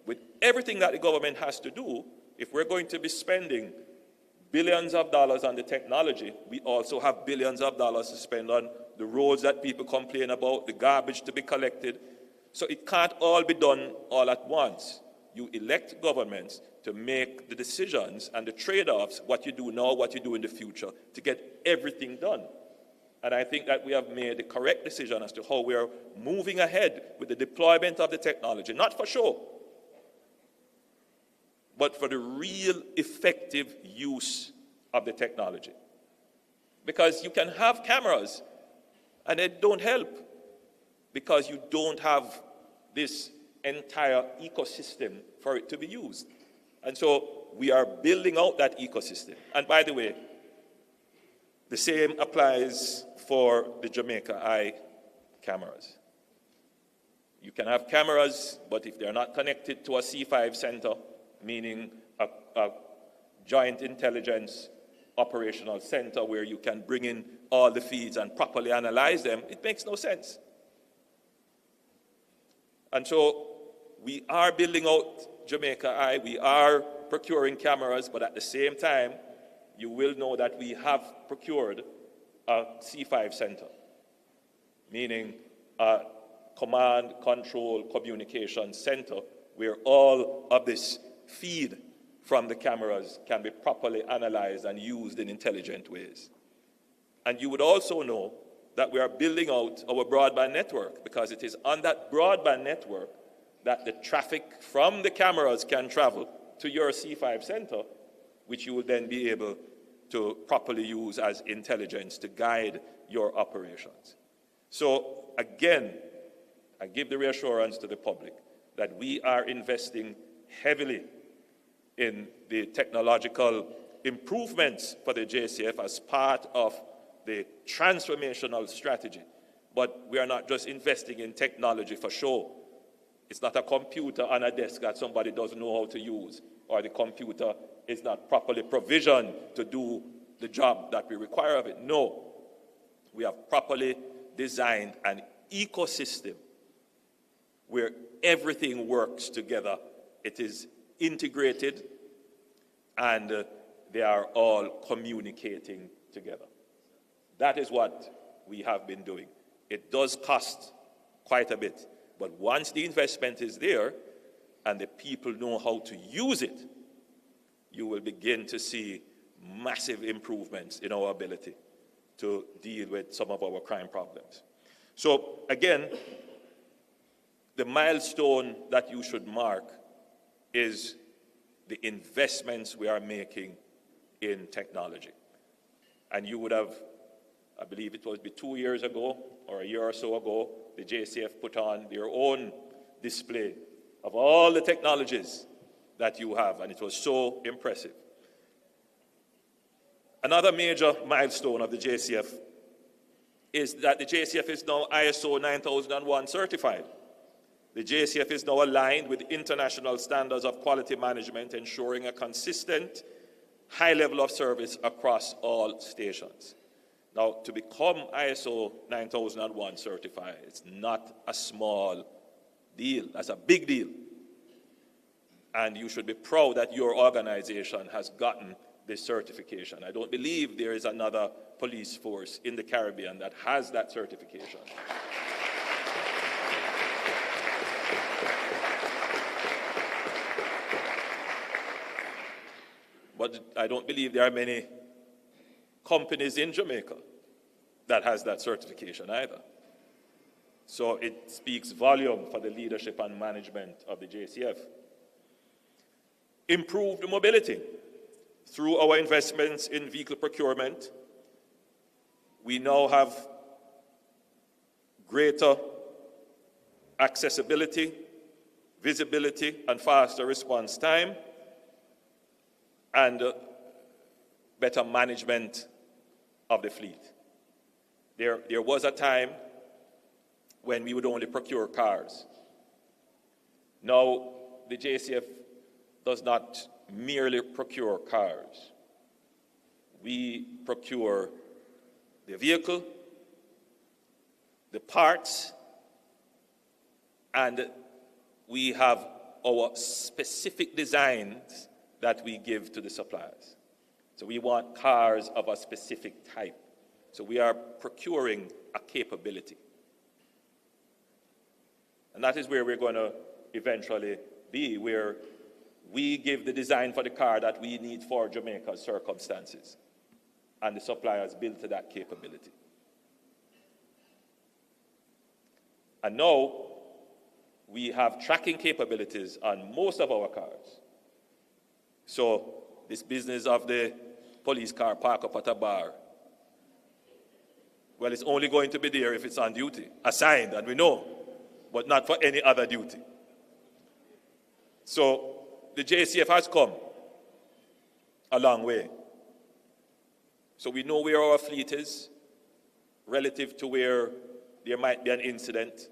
with everything that the government has to do, if we're going to be spending billions of dollars on the technology, we also have billions of dollars to spend on the roads that people complain about, the garbage to be collected. So it can't all be done all at once. You elect governments to make the decisions and the trade-offs, what you do now, what you do in the future, to get everything done. And I think that we have made the correct decision as to how we are moving ahead with the deployment of the technology, not for show, but for the real effective use of the technology. Because you can have cameras and they don't help because you don't have this entire ecosystem for it to be used. And so we are building out that ecosystem. And by the way, the same applies for the Jamaica Eye cameras. You can have cameras, but if they're not connected to a C5 center, meaning a joint intelligence operational center where you can bring in all the feeds and properly analyze them, it makes no sense. And so we are building out Jamaica Eye, we are procuring cameras, but at the same time, you will know that we have procured a C5 center, meaning a command, control, communication center where all of this feed from the cameras can be properly analyzed and used in intelligent ways. And you would also know that we are building out our broadband network because it is on that broadband network that the traffic from the cameras can travel to your C5 center, which you will then be able to properly use as intelligence to guide your operations. So again, I give the reassurance to the public that we are investing heavily in the technological improvements for the JCF as part of the transformational strategy. But we are not just investing in technology for show. It's not a computer on a desk that somebody doesn't know how to use, or the computer is not properly provisioned to do the job that we require of it. No, we have properly designed an ecosystem where everything works together. It is integrated and they are all communicating together. That is what we have been doing. It does cost quite a bit, but once the investment is there and the people know how to use it, you will begin to see massive improvements in our ability to deal with some of our crime problems. So again, the milestone that you should mark is the investments we are making in technology. And you would have, I believe it was 2 years ago or a year or so ago, the JCF put on their own display of all the technologies that you have, and it was so impressive. Another major milestone of the JCF is that the JCF is now ISO 9001 certified. The JCF is now aligned with international standards of quality management, ensuring a consistent, high level of service across all stations. Now, to become ISO 9001 certified, it's not a small deal. That's a big deal. And you should be proud that your organization has gotten this certification. I don't believe there is another police force in the Caribbean that has that certification. But I don't believe there are many companies in Jamaica that has that certification either. So it speaks volume for the leadership and management of the JCF. Improved mobility. through our investments in vehicle procurement, we now have greater accessibility, visibility, and faster response time, and better management of the fleet. There was a time when we would only procure cars. Now, the JCF does not merely procure cars. We procure the vehicle, the parts, and we have our specific designs that we give to the suppliers. So we want cars of a specific type. So we are procuring a capability. And that is where we're going to eventually be, where we give the design for the car that we need for Jamaica's circumstances, and the suppliers build to that capability. And now, we have tracking capabilities on most of our cars. So, this business of the police car park up at a bar, well, it's only going to be there if it's on duty, assigned, and we know, but not for any other duty. So, the JCF has come a long way. So we know where our fleet is relative to where there might be an incident.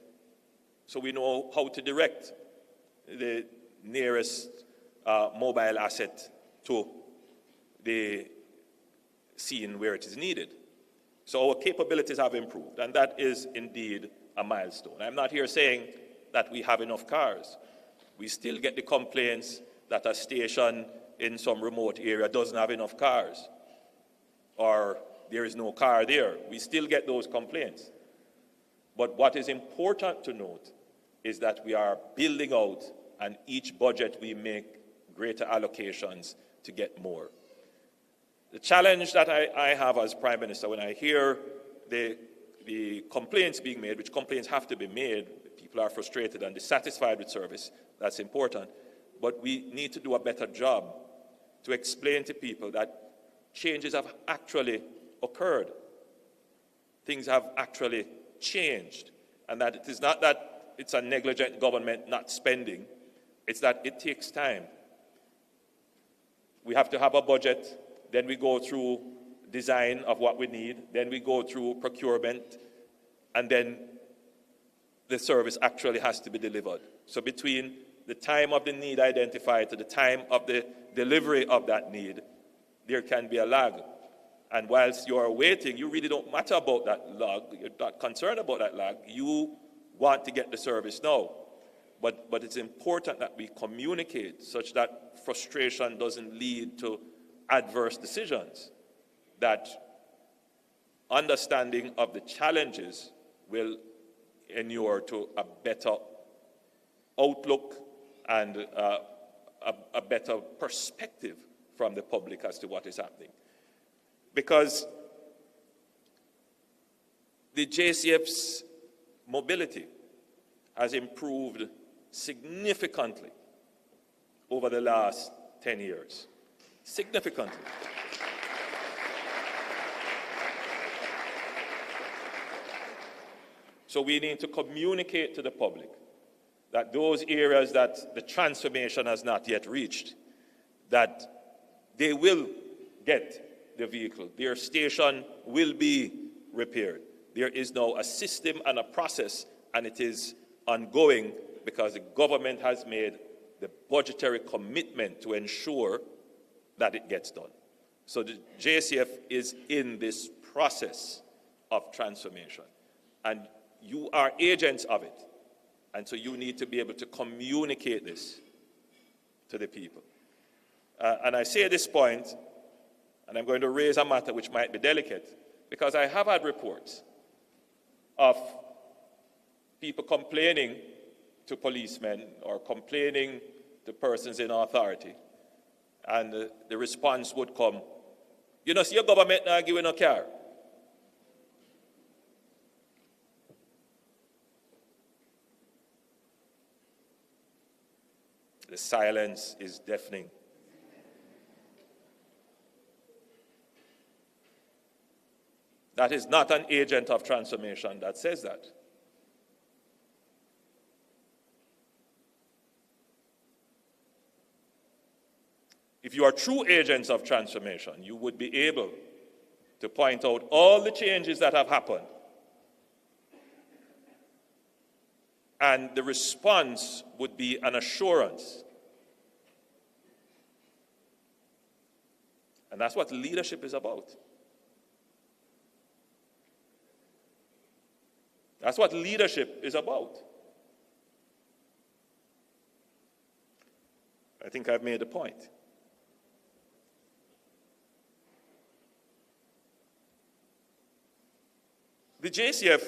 So we know how to direct the nearest mobile asset to the scene where it is needed. So our capabilities have improved, and that is indeed a milestone. I'm not here saying that we have enough cars. We still get the complaints that a station in some remote area doesn't have enough cars, or there is no car there. We still get those complaints. But what is important to note is that we are building out, and each budget we make greater allocations to get more. The challenge that I have as Prime Minister, when I hear the complaints being made, which complaints have to be made, people are frustrated and dissatisfied with service, that's important. But we need to do a better job to explain to people that changes have actually occurred. Things have actually changed. And that it is not that it's a negligent government not spending, it's that it takes time. We have to have a budget, then we go through design of what we need, then we go through procurement, and then the service actually has to be delivered. So between the time of the need identified to the time of the delivery of that need, there can be a lag. And whilst you are waiting, you really don't matter about that lag. You're not concerned about that lag. You want to get the service now. But it's important that we communicate such that frustration doesn't lead to adverse decisions, that understanding of the challenges will inure to a better outlook and a better perspective from the public as to what is happening. Because the JCF's mobility has improved significantly over the last 10 years. Significantly. So we need to communicate to the public that those areas that the transformation has not yet reached, that they will get the vehicle. Their station will be repaired. There is now a system and a process, and it is ongoing because the government has made the budgetary commitment to ensure that it gets done. So the JCF is in this process of transformation, and you are agents of it. And so you need to be able to communicate this to the people. And I say at this point, and I'm going to raise a matter which might be delicate, because I have had reports of people complaining to policemen or complaining to persons in authority. And the response would come, you know, see your government not giving no car. The silence is deafening. That is not an agent of transformation that says that. If you are true agents of transformation, you would be able to point out all the changes that have happened. And the response would be an assurance. And that's what leadership is about. That's what leadership is about. I think I've made a point. The JCF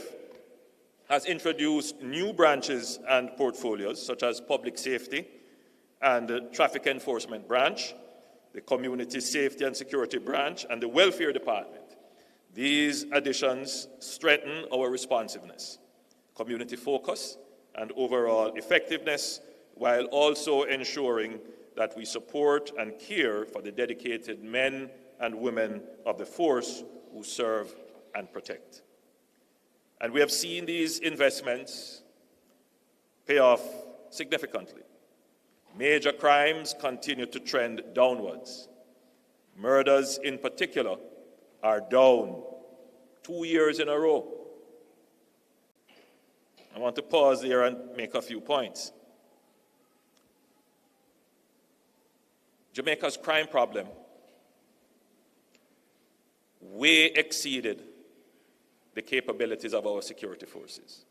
has introduced new branches and portfolios, such as public safety and the traffic enforcement branch, the community safety and security branch, and the welfare department. These additions strengthen our responsiveness, community focus, and overall effectiveness, while also ensuring that we support and care for the dedicated men and women of the force who serve and protect. And we have seen these investments pay off significantly. Major crimes continue to trend downwards. Murders in particular are down 2 years in a row. I want to pause there and make a few points. Jamaica's crime problem way exceeded the capabilities of our security forces.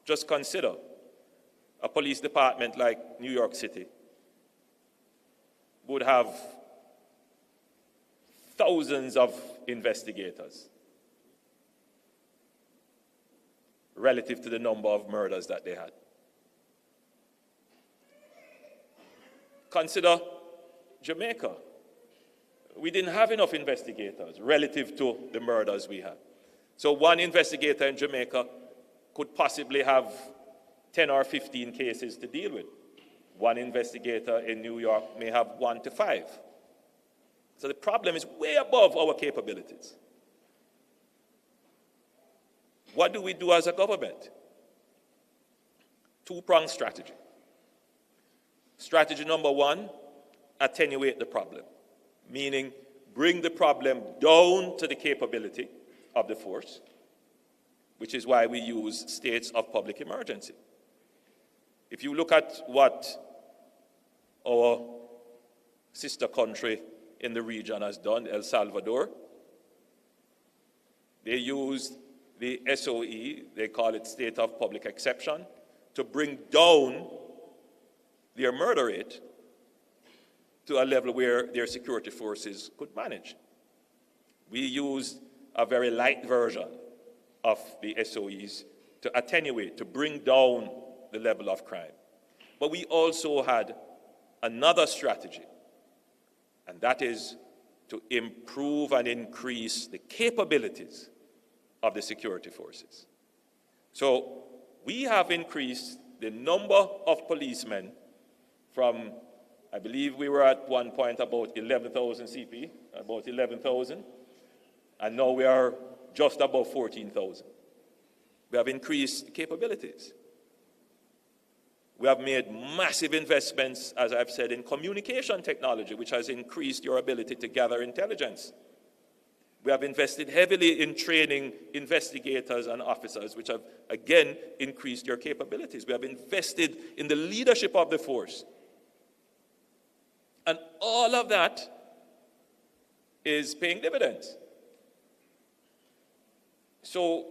Just consider a police department like New York City would have thousands of investigators relative to the number of murders that they had. Consider Jamaica. We didn't have enough investigators relative to the murders we had. So one investigator in Jamaica could possibly have 10 or 15 cases to deal with. One investigator in New York may have 1 to 5. So the problem is way above our capabilities. What do we do as a government? Two-pronged strategy. Strategy number one, attenuate the problem, meaning bring the problem down to the capability of the force, which is why we use states of public emergency. If you look at what our sister country in the region has done, El Salvador, they used the SOE, they call it state of public exception, to bring down their murder rate to a level where their security forces could manage. We used a very light version of the SOEs to attenuate, to bring down the level of crime. But we also had another strategy, and that is to improve and increase the capabilities of the security forces. So we have increased the number of policemen from, I believe we were at one point about 11,000 CP, about 11,000, and now we are just above 14,000. We have increased capabilities. We have made massive investments, as I've said, in communication technology, which has increased your ability to gather intelligence. We have invested heavily in training investigators and officers, which have, again, increased your capabilities. We have invested in the leadership of the force. And all of that is paying dividends. So,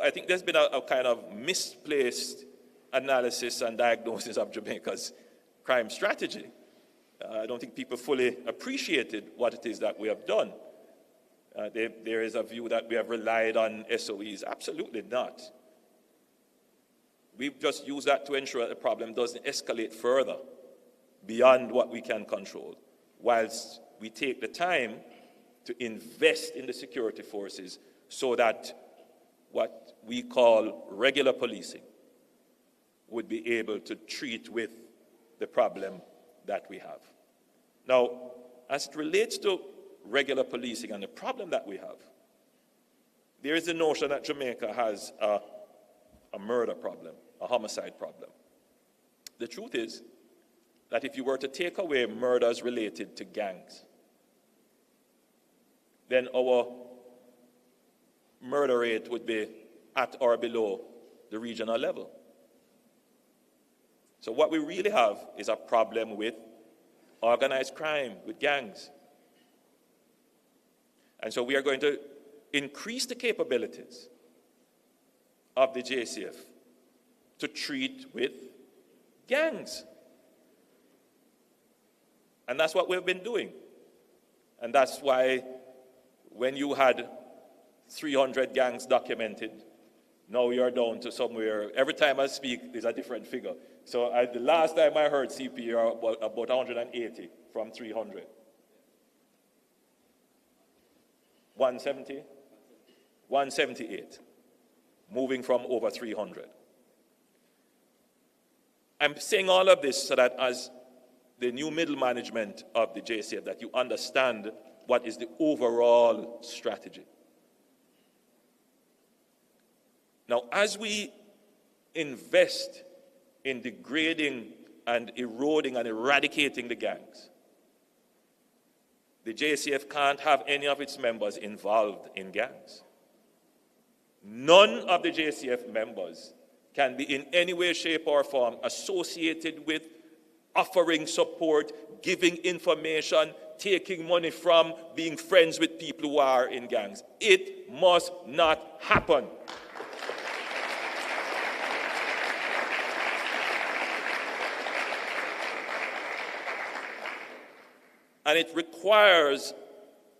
I think there's been a kind of misplaced analysis and diagnosis of Jamaica's crime strategy. I don't think people fully appreciated what it is that we have done. There is a view that we have relied on SOEs. Absolutely not. We've just used that to ensure that the problem doesn't escalate further beyond what we can control, whilst we take the time to invest in the security forces so that what we call regular policing would be able to treat with the problem that we have. Now, as it relates to regular policing and the problem that we have. There is the notion that Jamaica has a murder problem, a homicide problem. The truth is that if you were to take away murders related to gangs, then our murder rate would be at or below the regional level. So what we really have is a problem with organized crime, with gangs. And so we are going to increase the capabilities of the JCF to treat with gangs. And that's what we've been doing. And that's why when you had 300 gangs documented, now you're down to somewhere, every time I speak, there's a different figure. So the last time I heard CP, you're about 180 from 300. 170? 178, moving from over 300. I'm saying all of this so that as the new middle management of the JCF, that you understand what is the overall strategy. Now, as we invest in degrading and eroding and eradicating the gangs, the JCF can't have any of its members involved in gangs. None of the JCF members can be in any way, shape, or form associated with offering support, giving information, taking money from, being friends with people who are in gangs. It must not happen. And it requires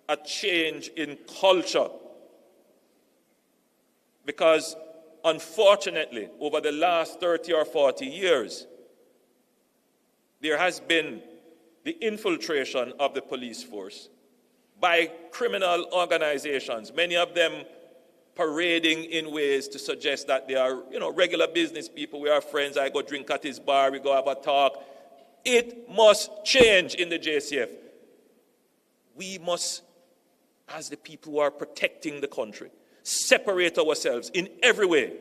a change in culture. Because, unfortunately, over the last 30 or 40 years, there has been the infiltration of the police force by criminal organizations, many of them parading in ways to suggest that they are, regular business people. We are friends. I go drink at his bar. We go have a talk. It must change in the JCF. We must, as the people who are protecting the country, separate ourselves in every way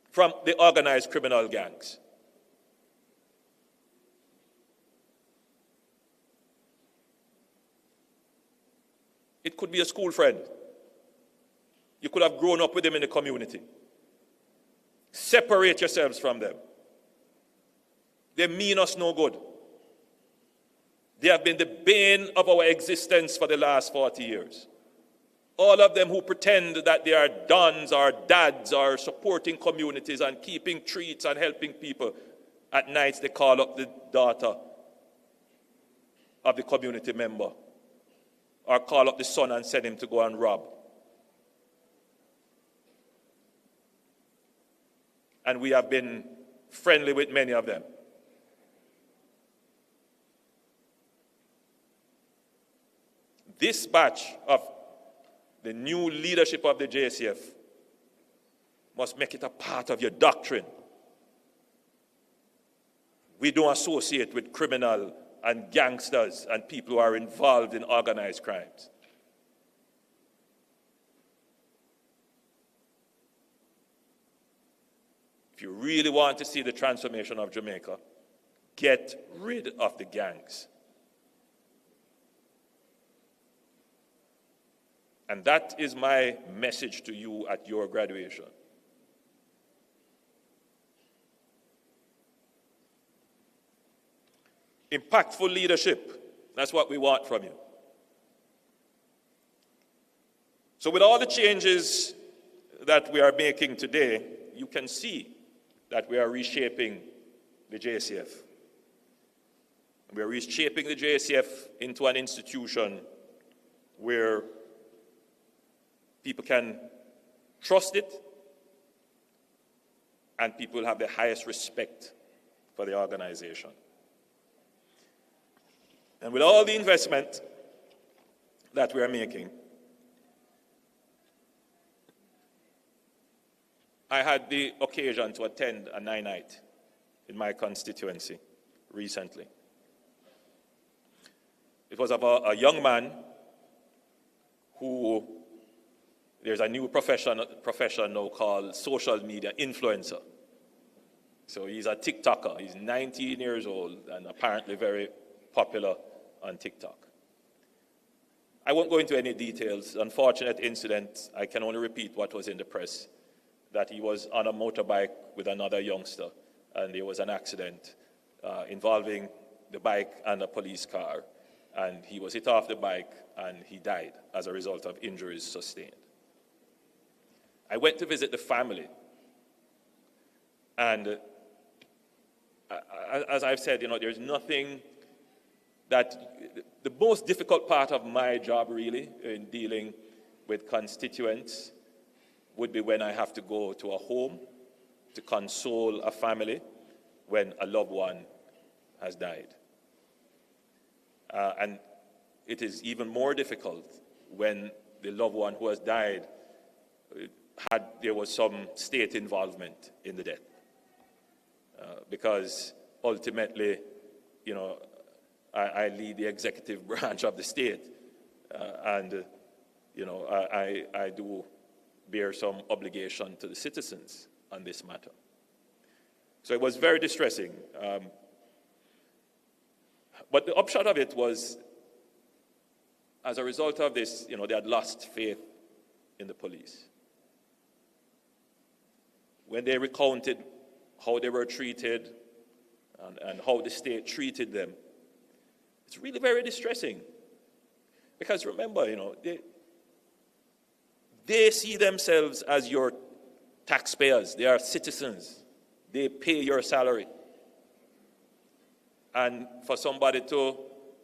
from the organized criminal gangs. It could be a school friend. You could have grown up with them in the community. Separate yourselves from them. They mean us no good. They have been the bane of our existence for the last 40 years. All of them who pretend that they are dons or dads or supporting communities and keeping treats and helping people, at nights they call up the daughter of the community member or call up the son and send him to go and rob. And we have been friendly with many of them. This batch of the new leadership of the JCF must make it a part of your doctrine. We don't associate with criminal and gangsters and people who are involved in organized crimes. If you really want to see the transformation of Jamaica, get rid of the gangs. And that is my message to you at your graduation. Impactful leadership, that's what we want from you. So with all the changes that we are making today, you can see that we are reshaping the JCF. We are reshaping the JCF into an institution where people can trust it, and people will have the highest respect for the organization. And with all the investment that we are making, I had the occasion to attend a night in my constituency recently. It was of a young man who, there's a new profession now called social media influencer. So he's a TikToker. He's 19 years old and apparently very popular on TikTok. I won't go into any details. Unfortunate incident, I can only repeat what was in the press, that he was on a motorbike with another youngster, and there was an accident involving the bike and a police car, and he was hit off the bike, and he died as a result of injuries sustained. I went to visit the family, and as I've said, there's nothing that, the most difficult part of my job really in dealing with constituents would be when I have to go to a home to console a family when a loved one has died. And it is even more difficult when the loved one who has died there was some state involvement in the death. Because ultimately, I lead the executive branch of the state, and I do bear some obligation to the citizens on this matter. So it was very distressing. But the upshot of it was, as a result of this, they had lost faith in the police. When they recounted how they were treated and how the state treated them, it's really very distressing. Because remember, they see themselves as your taxpayers. They are citizens. They pay your salary. And for somebody to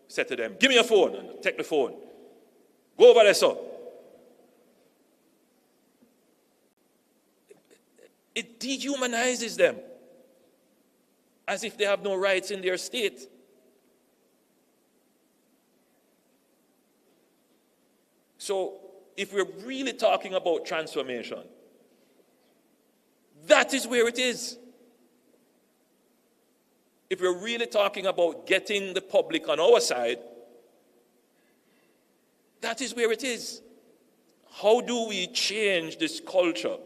say to them, give me your phone, and take the phone. Go over there, sir. It dehumanizes them, as if they have no rights in their state. So, if we're really talking about transformation, that is where it is. If we're really talking about getting the public on our side, that is where it is. How do we change this culture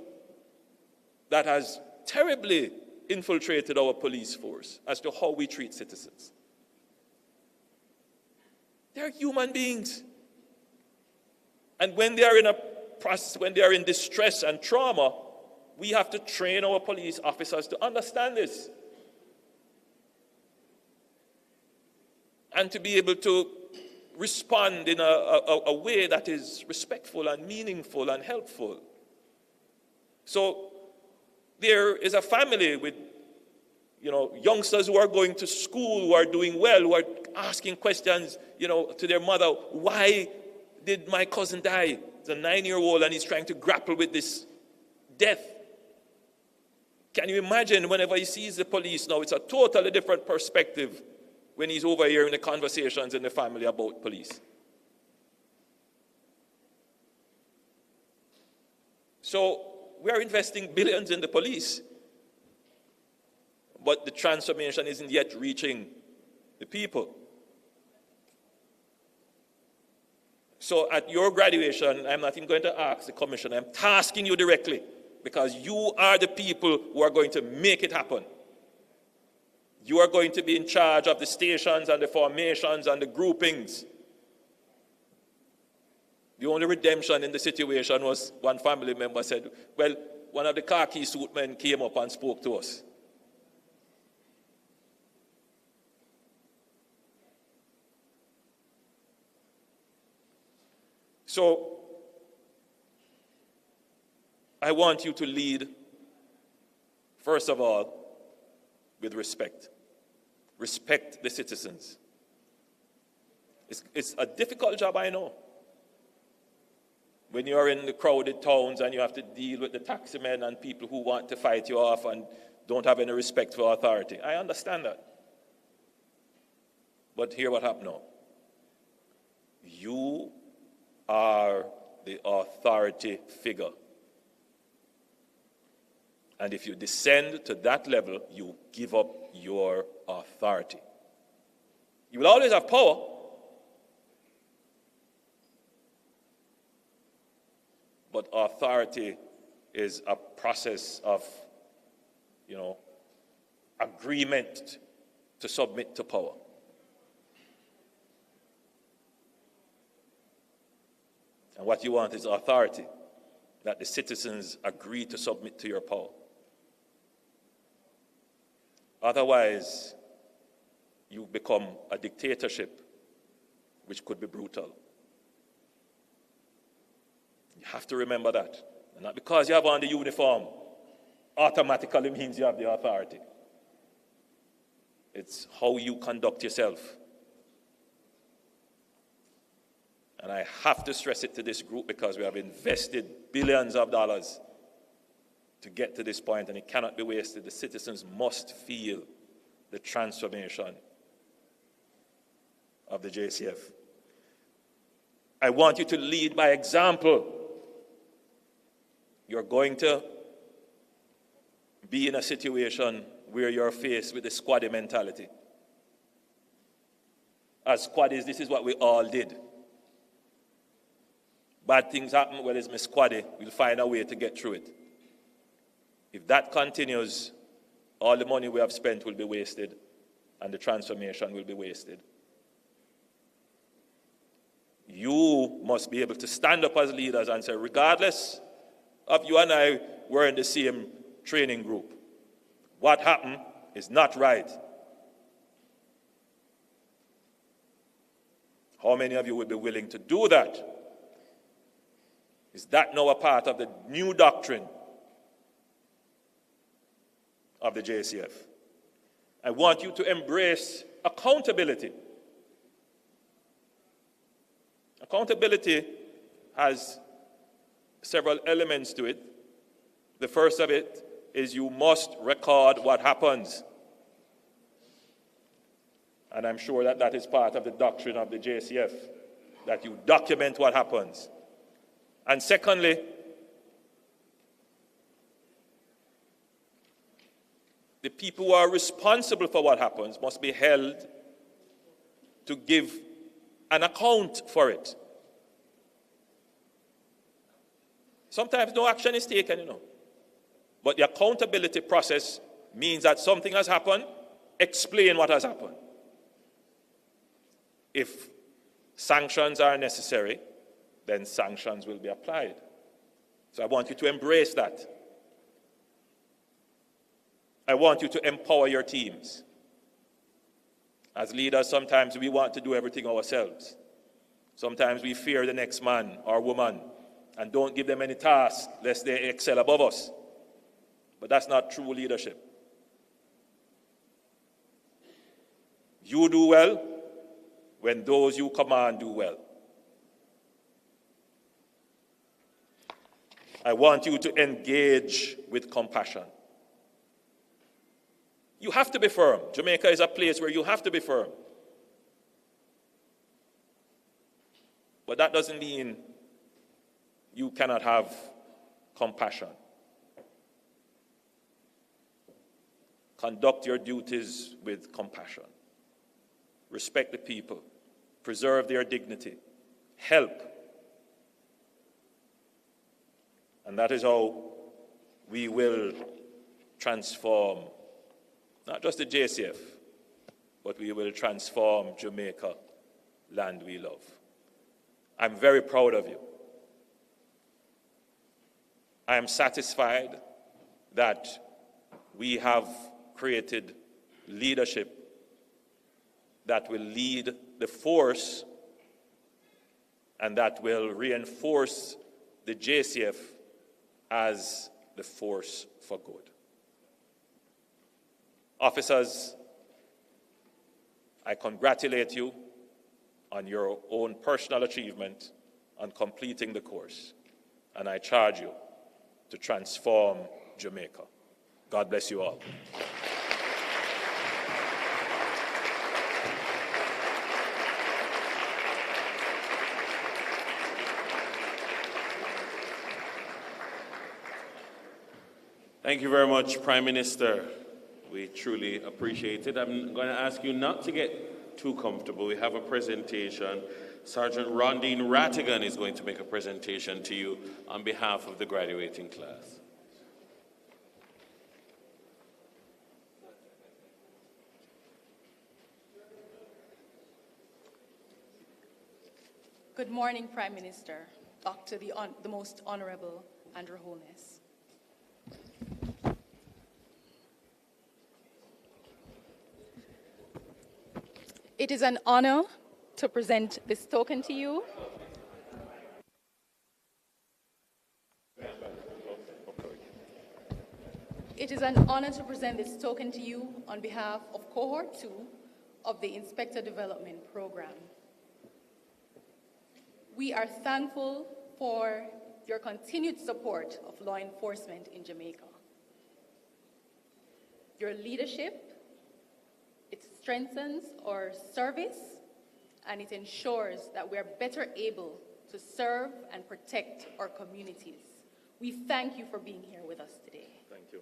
that has terribly infiltrated our police force as to how we treat citizens? They're human beings. And when they are in a process, when they are in distress and trauma, we have to train our police officers to understand this. And to be able to respond in a way that is respectful and meaningful and helpful. So there is a family with, youngsters who are going to school, who are doing well, who are asking questions, to their mother, why did my cousin die? He's a 9-year-old and he's trying to grapple with this death. Can you imagine whenever he sees the police now, it's a totally different perspective when he's overhearing the conversations in the family about police. So we are investing billions in the police, but the transformation isn't yet reaching the people. So at your graduation, I'm not even going to ask the commission, I'm tasking you directly, because you are the people who are going to make it happen. You are going to be in charge of the stations and the formations and the groupings. The only redemption in the situation was one family member said, well, one of the khaki suit men came up and spoke to us. So, I want you to lead, first of all, with respect. Respect the citizens. It's a difficult job, I know. When you're in the crowded towns and you have to deal with the taxi men and people who want to fight you off and don't have any respect for authority. I understand that. But hear what happened now. You are the authority figure. And if you descend to that level, you give up your authority. You will always have power, but authority is a process of, agreement to submit to power. And what you want is authority, that the citizens agree to submit to your power. Otherwise, you become a dictatorship, which could be brutal. You have to remember that. And not because you have on the uniform, automatically means you have the authority. It's how you conduct yourself. And I have to stress it to this group because we have invested billions of dollars to get to this point, and it cannot be wasted. The citizens must feel the transformation of the JCF. I want you to lead by example. You're going to be in a situation where you're faced with the squaddy mentality. As squaddies, this is what we all did. Bad things happen, well, it's my squaddy. We'll find a way to get through it. If that continues, all the money we have spent will be wasted, and the transformation will be wasted. You must be able to stand up as leaders and say, regardless of you and I were in the same training group, what happened is not right. How many of you would be willing to do that? Is that now a part of the new doctrine of the JCF? I want you to embrace accountability. Accountability has several elements to it. The first of it is you must record what happens. And I'm sure that that is part of the doctrine of the JCF, that you document what happens. And secondly, the people who are responsible for what happens must be held to give an account for it. Sometimes no action is taken, But the accountability process means that something has happened, explain what has happened. If sanctions are necessary, then sanctions will be applied. So I want you to embrace that. I want you to empower your teams. As leaders, sometimes we want to do everything ourselves. Sometimes we fear the next man or woman and don't give them any tasks lest they excel above us. But that's not true leadership. You do well when those you command do well. I want you to engage with compassion. You have to be firm. Jamaica is a place where you have to be firm. But that doesn't mean you cannot have compassion. Conduct your duties with compassion. Respect the people. Preserve their dignity. Help. And that is how we will transform not just the JCF, but we will transform Jamaica, land we love. I'm very proud of you. I am satisfied that we have created leadership that will lead the force and that will reinforce the JCF as the force for good. Officers, I congratulate you on your own personal achievement on completing the course, and I charge you to transform Jamaica. God bless you all. Thank you very much, Prime Minister. We truly appreciate it. I'm going to ask you not to get too comfortable. We have a presentation Sergeant Rondine Rattigan is going to make a presentation to you on behalf of the graduating class. Good morning, Prime Minister, Dr. the Most Honorable Andrew Holness. It is an honor to present this token to you. It is an honor to present this token to you on behalf of Cohort 2 of the Inspector Development Program. We are thankful for your continued support of law enforcement in Jamaica. Your leadership, it strengthens our service and it ensures that we are better able to serve and protect our communities. We thank you for being here with us today. Thank you.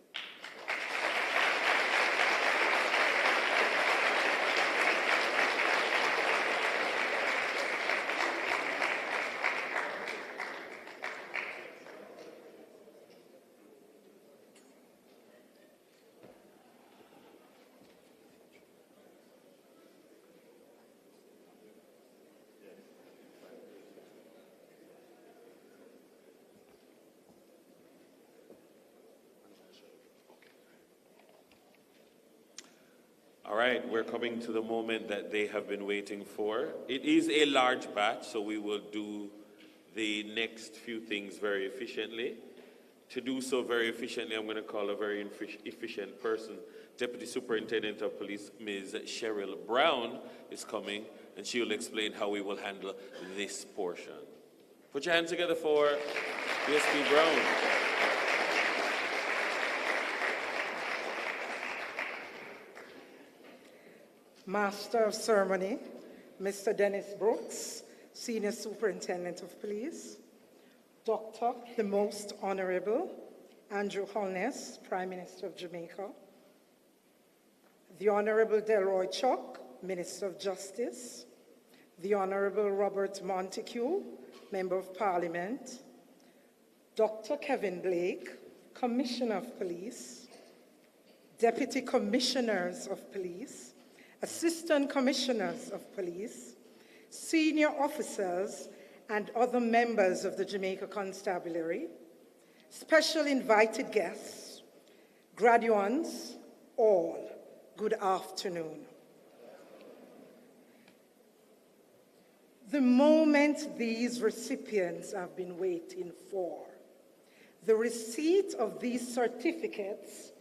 All right, we're coming to the moment that they have been waiting for. It is a large batch, so we will do the next few things very efficiently. To do so very efficiently, I'm going to call a very efficient person. Deputy Superintendent of Police, Ms. Cheryl Brown, is coming, and she will explain how we will handle this portion. Put your hands together for DSP Brown. Master of Ceremony, Mr. Dennis Brooks, Senior Superintendent of Police, Dr. the Most Honorable Andrew Holness, Prime Minister of Jamaica, the Honorable Delroy Chuck, Minister of Justice, the Honorable Robert Montague, Member of Parliament, Dr. Kevin Blake, Commissioner of Police, Deputy Commissioners of Police, Assistant Commissioners of Police, senior officers, and other members of the Jamaica Constabulary, special invited guests, graduates, all, good afternoon. The moment these recipients have been waiting for, the receipt of these certificates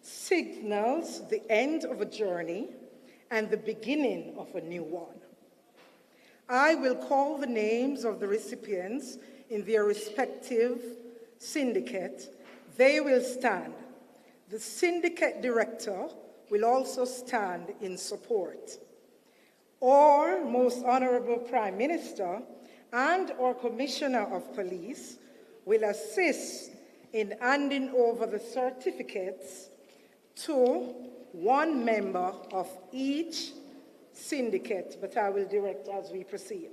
signals the end of a journey and the beginning of a new one. I will call the names of the recipients in their respective syndicate. They will stand. The syndicate director will also stand in support. Our Most Honorable Prime Minister and our Commissioner of Police will assist in handing over the certificates to one member of each syndicate, but I will direct as we proceed.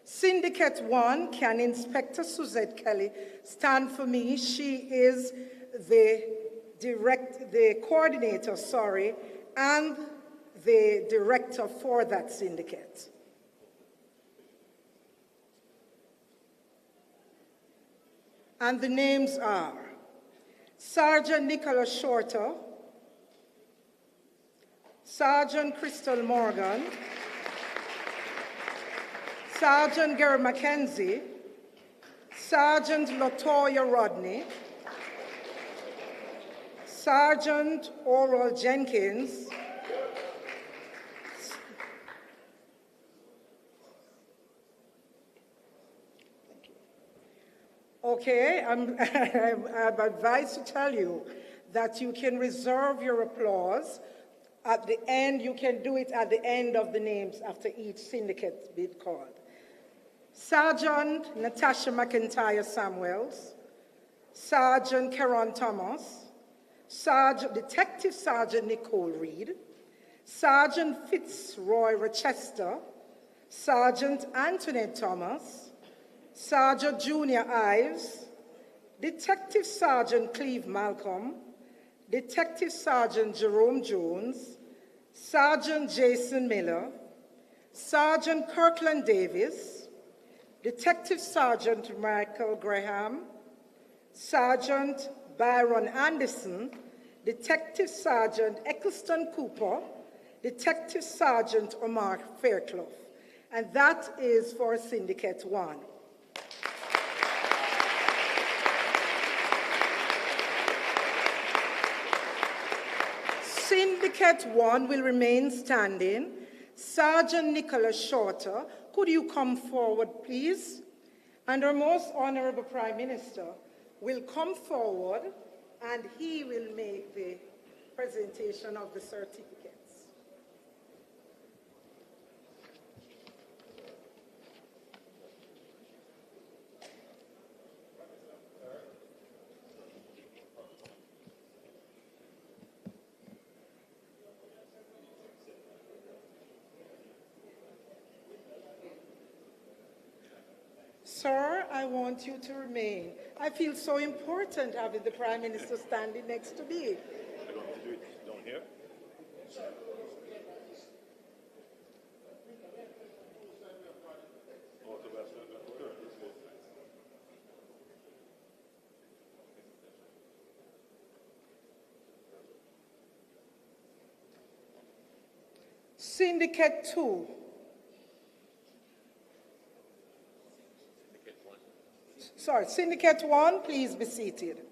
Syndicate 1, can Inspector Suzette Kelly stand for me? She is the coordinator, and the director for that syndicate. And the names are Sergeant Nicholas Shorter, Sergeant Crystal Morgan, Sergeant Gary Mackenzie, Sergeant Latoya Rodney, Sergeant Oral Jenkins, okay, I'm advised to tell you that you can reserve your applause at the end. You can do it at the end of the names after each syndicate been called. Sergeant Natasha McIntyre Samuels, Sergeant Keron Thomas, Detective Sergeant Nicole Reed, Sergeant Fitzroy Rochester, Sergeant Antoinette Thomas, Sergeant Junior Ives, Detective Sergeant Cleve Malcolm, Detective Sergeant Jerome Jones, Sergeant Jason Miller, Sergeant Kirkland Davis, Detective Sergeant Michael Graham, Sergeant Byron Anderson, Detective Sergeant Eccleston Cooper, Detective Sergeant Omar Fairclough. And that is for Syndicate 1. Syndicate 1 will remain standing. Sergeant Nicholas Shorter, could you come forward, please? And our most honorable Prime Minister will come forward and he will make the presentation of the certificates. Sir, I want you to remain. I feel so important having the Prime Minister standing next to me. I don't have to do it down here. Syndicate 2. Sorry, Syndicate 1, please be seated.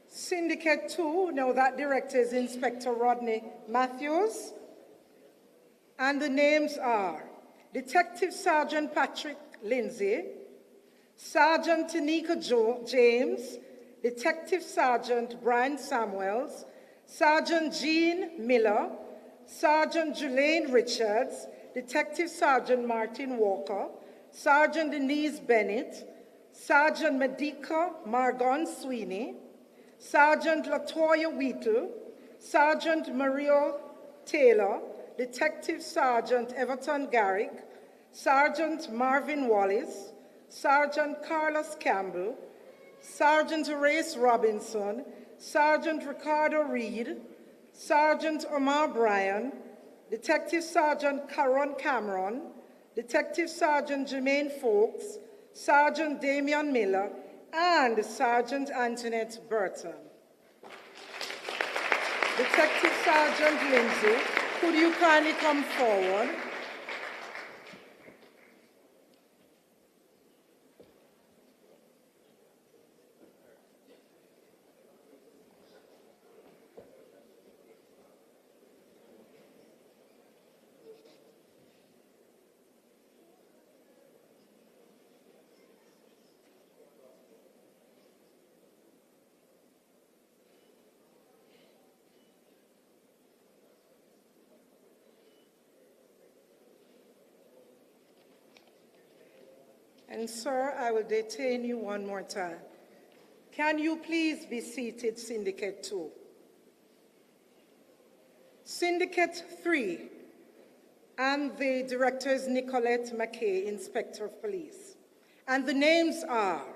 Syndicate 2, now that director is Inspector Rodney Matthews. And the names are Detective Sergeant Patrick Lindsay, Sergeant Tanika James, Detective Sergeant Brian Samuels, Sergeant Jean Miller, Sergeant Julaine Richards, Detective Sergeant Martin Walker, Sergeant Denise Bennett, Sergeant Medica Margon Sweeney, Sergeant Latoya Wheatle, Sergeant Mario Taylor, Detective Sergeant Everton Garrick, Sergeant Marvin Wallace, Sergeant Carlos Campbell, Sergeant Horace Robinson, Sergeant Ricardo Reed, Sergeant Omar Bryan, Detective Sergeant Caron Cameron, Detective Sergeant Jermaine Folks, Sergeant Damian Miller, and Sergeant Antoinette Burton. Detective Sergeant Lindsay, could you kindly come forward? And sir, I will detain you one more time. Can you please be seated, Syndicate 2? Syndicate 3, and the director is Nicolette McKay, Inspector of Police. And the names are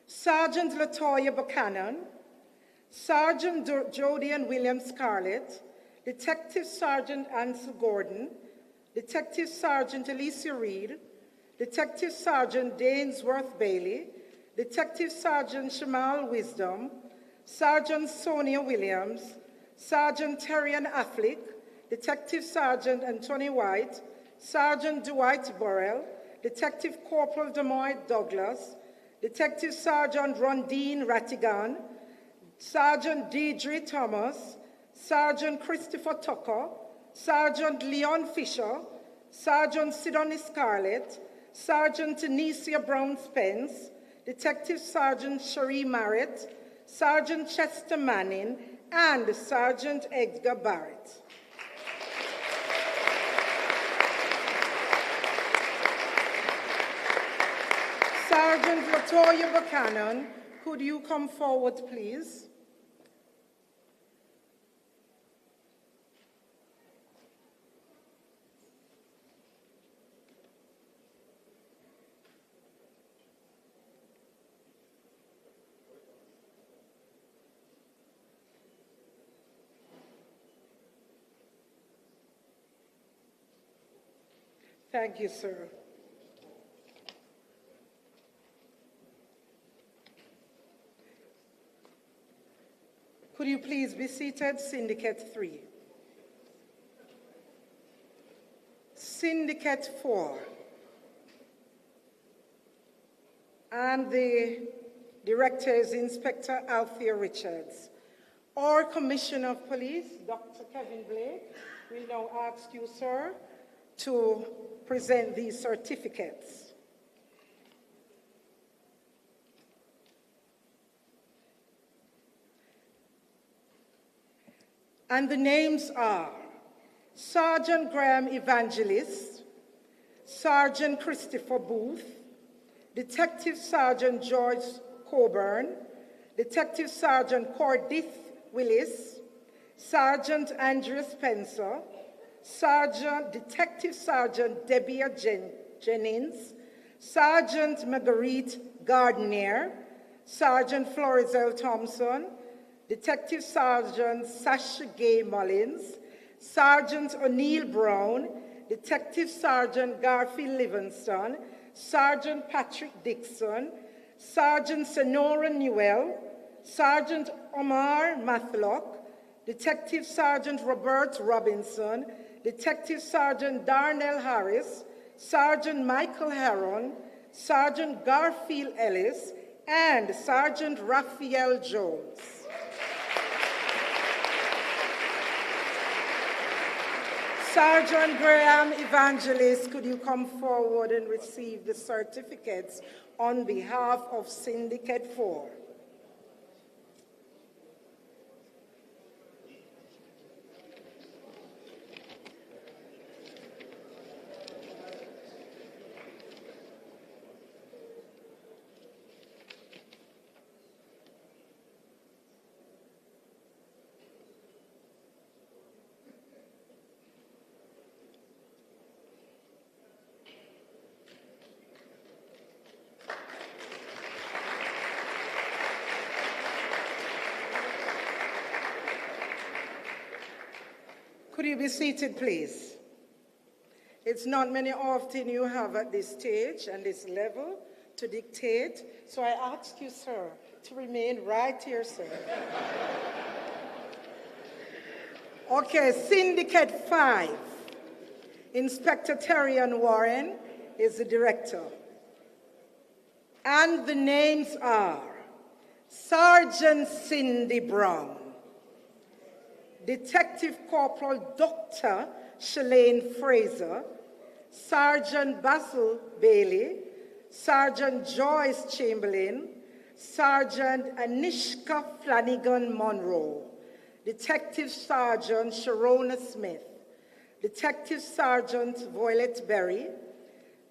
Sergeant Latoya Buchanan, Sergeant Jodian William Scarlett, Detective Sergeant Ansel Gordon, Detective Sergeant Alicia Reed, Detective Sergeant Dainsworth Bailey, Detective Sergeant Shamal Wisdom, Sergeant Sonia Williams, Sergeant Terrian Affleck, Detective Sergeant Anthony White, Sergeant Dwight Burrell, Detective Corporal Demoy Douglas, Detective Sergeant Rondine Rattigan, Sergeant Deidre Thomas, Sergeant Christopher Tucker, Sergeant Leon Fisher, Sergeant Sidonie Scarlett, Sergeant Tanisha Brown Spence, Detective Sergeant Cherie Marrett, Sergeant Chester Manning, and Sergeant Edgar Barrett. Sergeant Latoya Buchanan, could you come forward, please? Thank you, sir. Could you please be seated, Syndicate 3? Syndicate 4. And the director is Inspector Althea Richards. Our Commissioner of Police, Dr. Kevin Blake, will now ask you, sir, to present these certificates. And the names are Sergeant Graham Evangelist, Sergeant Christopher Booth, Detective Sergeant George Coburn, Detective Sergeant Cordith Willis, Sergeant Andrea Spencer, Detective Sergeant Debbie Jennings, Sergeant Marguerite Gardner, Sergeant Florizel Thompson, Detective Sergeant Sasha Gay Mullins, Sergeant O'Neill Brown, Detective Sergeant Garfield Livingston, Sergeant Patrick Dixon, Sergeant Sonora Newell, Sergeant Omar Matlock, Detective Sergeant Robert Robinson, Detective Sergeant Darnell Harris, Sergeant Michael Heron, Sergeant Garfield Ellis, and Sergeant Raphael Jones. Sergeant Graham Evangelist, could you come forward and receive the certificates on behalf of Syndicate 4? Could you be seated, please? It's not many often you have at this stage and this level to dictate, so I ask you, sir, to remain right here, sir. Okay, Syndicate 5. Inspector Terrian Warren is the director. And the names are Sergeant Cindy Brown, Detective Corporal Dr. Shalane Fraser, Sergeant Basil Bailey, Sergeant Joyce Chamberlain, Sergeant Anishka Flanagan Monroe, Detective Sergeant Sharona Smith, Detective Sergeant Violet Berry,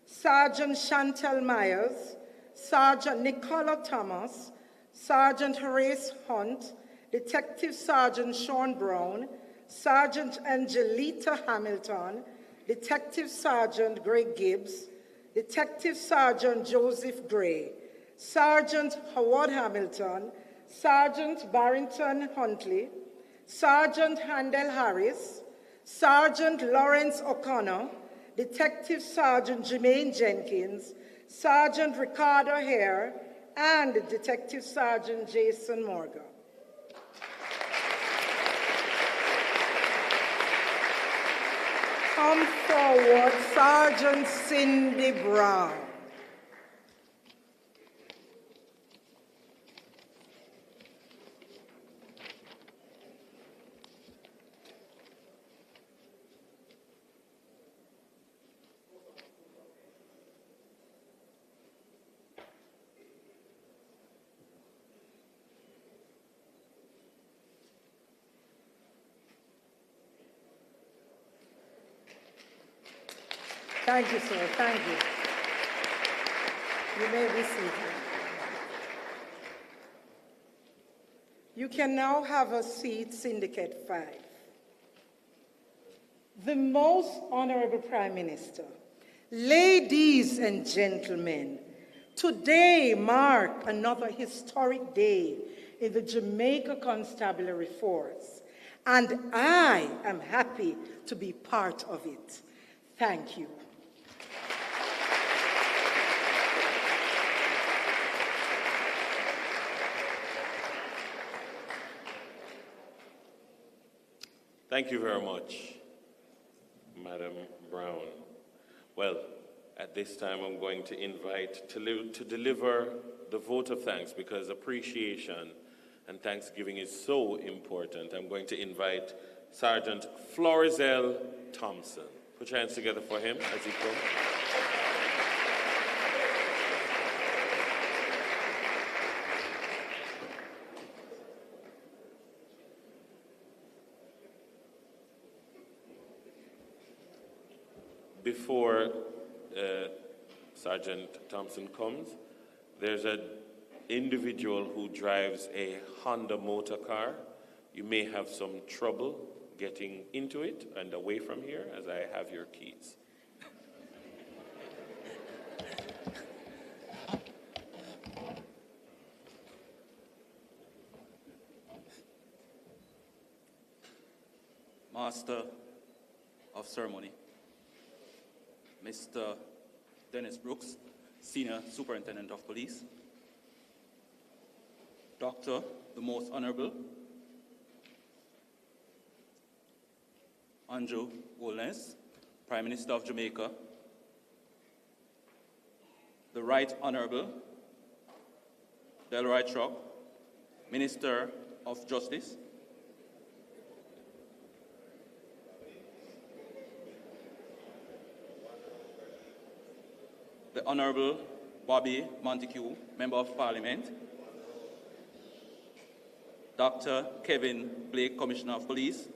Sergeant Chantal Myers, Sergeant Nicola Thomas, Sergeant Horace Hunt, Detective Sergeant Sean Brown, Sergeant Angelita Hamilton, Detective Sergeant Greg Gibbs, Detective Sergeant Joseph Gray, Sergeant Howard Hamilton, Sergeant Barrington Huntley, Sergeant Handel Harris, Sergeant Lawrence O'Connor, Detective Sergeant Jermaine Jenkins, Sergeant Ricardo Hare, and Detective Sergeant Jason Morgan. Come forward, Sergeant Cindy Brown. Thank you, sir. Thank you. You may be seated. You can now have a seat, Syndicate 5. The Most Honorable Prime Minister, ladies and gentlemen, today marks another historic day in the Jamaica Constabulary Force, and I am happy to be part of it. Thank you. Thank you very much, Madam Brown. Well, at this time, I'm going to invite to deliver the vote of thanks, because appreciation and thanksgiving is so important. I'm going to invite Sergeant Florizel Thompson. Put your hands together for him as he comes. Before Sergeant Thompson comes, there's an individual who drives a Honda motor car. You may have some trouble getting into it and away from here, as I have your keys. Master of Ceremony, Mr. Dennis Brooks, Senior Superintendent of Police, Dr. the Most Honorable Andrew Holness, Prime Minister of Jamaica, the Right Honorable Delroy Truck, Minister of Justice, the Honorable Bobby Montague, Member of Parliament, Dr. Kevin Blake, Commissioner of Police,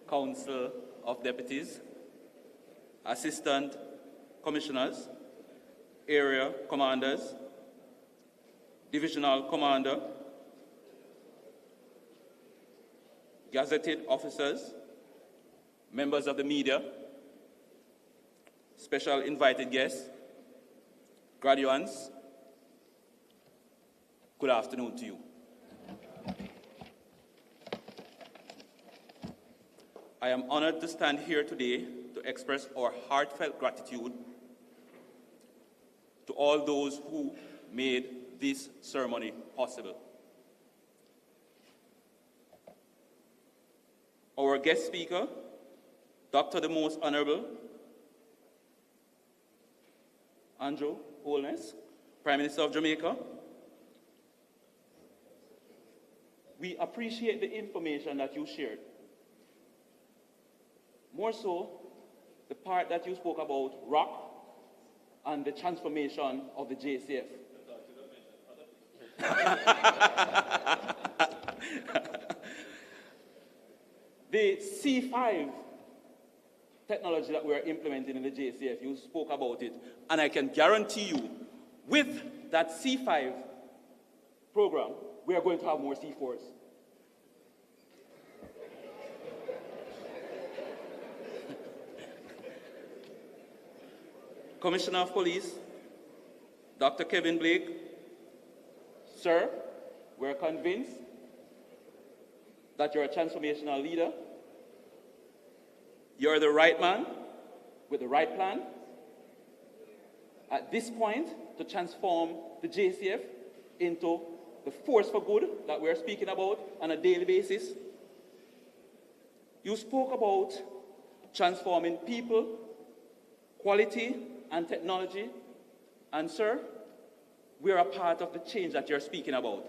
Council of Deputies, Assistant Commissioners, Area Commanders, Divisional Commander, Gazetted Officers, members of the media, special invited guests, graduates, good afternoon to you. I am honored to stand here today to express our heartfelt gratitude to all those who made this ceremony possible. Our guest speaker, Dr. the Most Honorable Andrew Holness, Prime Minister of Jamaica. We appreciate the information that you shared. More so, the part that you spoke about ROC and the transformation of the JCF. The C5 technology that we're implementing in the JCF, you spoke about it, and I can guarantee you, with that C5 program, we are going to have more C4s. Commissioner of Police, Dr. Kevin Blake, sir, we're convinced that you're a transformational leader. You're the right man with the right plan at this point to transform the JCF into the force for good that we're speaking about on a daily basis. You spoke about transforming people, quality, and technology, and sir, we're a part of the change that you're speaking about.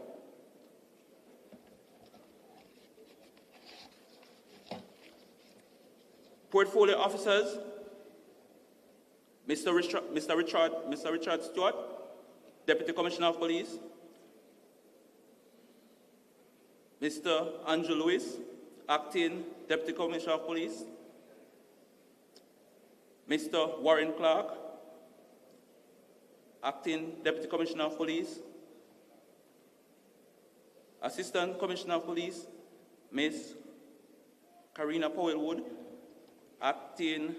Portfolio officers, Mr. Richard Stewart, Deputy Commissioner of Police, Mr. Andrew Lewis, Acting Deputy Commissioner of Police, Mr. Warren Clark, Acting Deputy Commissioner of Police, Assistant Commissioner of Police, Ms. Karina Powell-Wood, Acting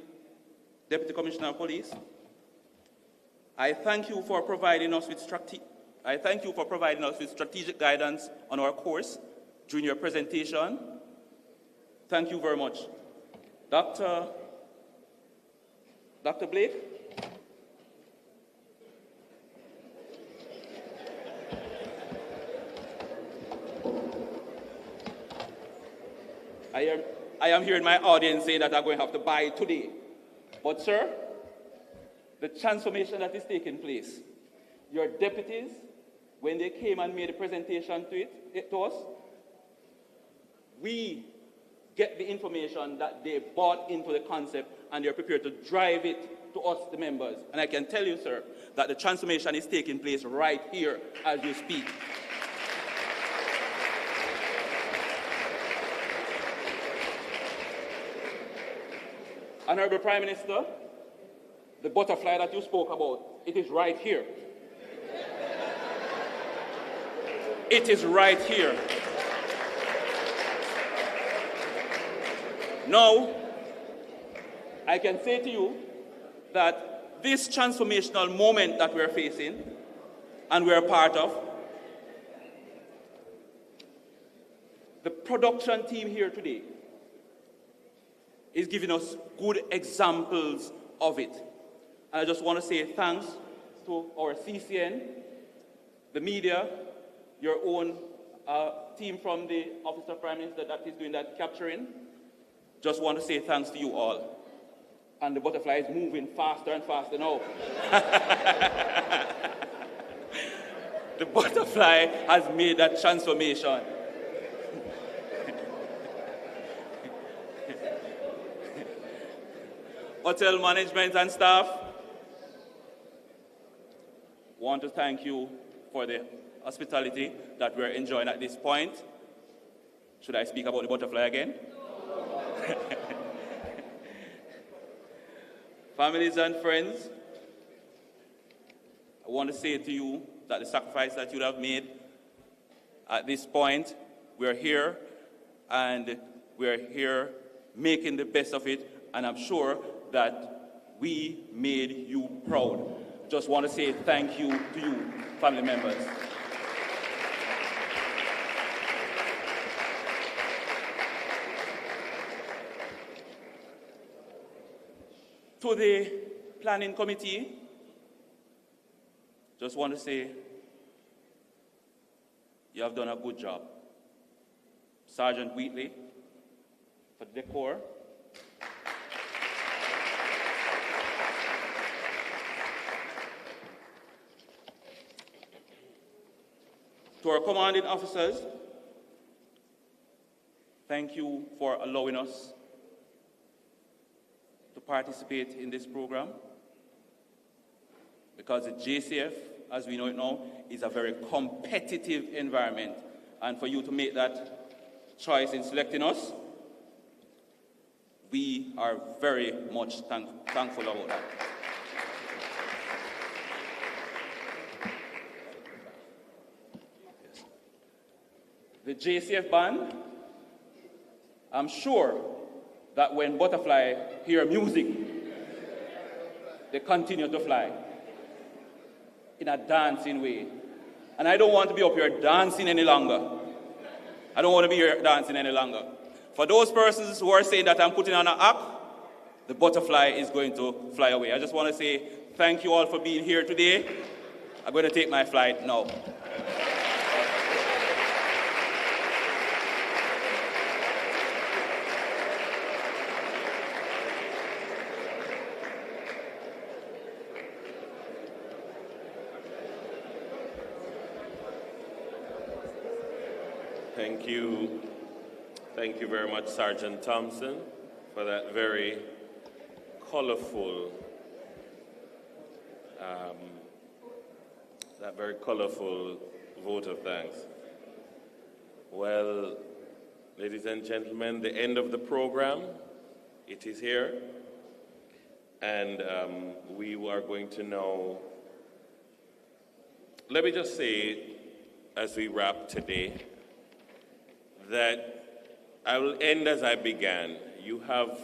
Deputy Commissioner of Police. I thank you for providing us with strategic guidance on our course during your presentation. Thank you very much. Dr. Blake? I am hearing my audience saying that I'm going to have to buy it today. But, sir, the transformation that is taking place, your deputies, when they came and made a presentation to us, we get the information that they bought into the concept and they're prepared to drive it to us, the members. And I can tell you, sir, that the transformation is taking place right here as you speak. Honorable Prime Minister, the butterfly that you spoke about, it is right here. It is right here. Now, I can say to you that this transformational moment that we're facing and we're a part of, the production team here today is giving us good examples of it. And I just want to say thanks to our CCN, the media, your own team from the Office of Prime Minister that is doing that capturing. Just want to say thanks to you all. And the butterfly is moving faster and faster now. The butterfly has made that transformation. Hotel management and staff, want to thank you for the hospitality that we're enjoying at this point. Should I speak about the butterfly again? Families and friends, I want to say to you that the sacrifice that you have made at this point, we're here and we're here making the best of it, and I'm sure that we made you proud. Just want to say thank you to you, family members. To the planning committee, just want to say you have done a good job. Sergeant Wheatley, for the decor. To our commanding officers, thank you for allowing us to participate in this program, because the JCF, as we know it now, is a very competitive environment. And for you to make that choice in selecting us, we are very much thankful about that. The JCF band, I'm sure that when butterfly hear music, they continue to fly in a dancing way. And I don't want to be up here dancing any longer. I don't want to be here dancing any longer. For those persons who are saying that I'm putting on an act, the butterfly is going to fly away. I just want to say thank you all for being here today. I'm going to take my flight now. Thank you. Thank you very much, Sergeant Thompson, for that very colorful, vote of thanks. Well, ladies and gentlemen, the end of the program, it is here. And we are going to now, let me just say, as we wrap today, that I will end as I began. You have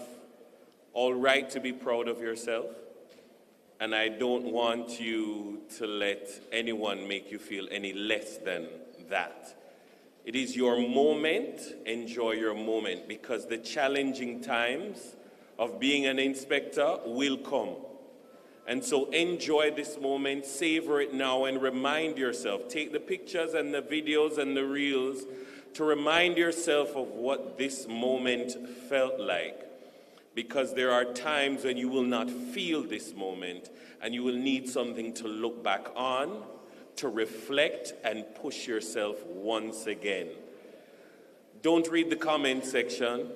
all right to be proud of yourself, and I don't want you to let anyone make you feel any less than that. It is your moment. Enjoy your moment, because the challenging times of being an inspector will come. And so enjoy this moment, savor it now, and remind yourself. Take the pictures and the videos and the reels to to remind yourself of what this moment felt like, because there are times when you will not feel this moment and you will need something to look back on, to reflect and push yourself once again. Don't read the comment section.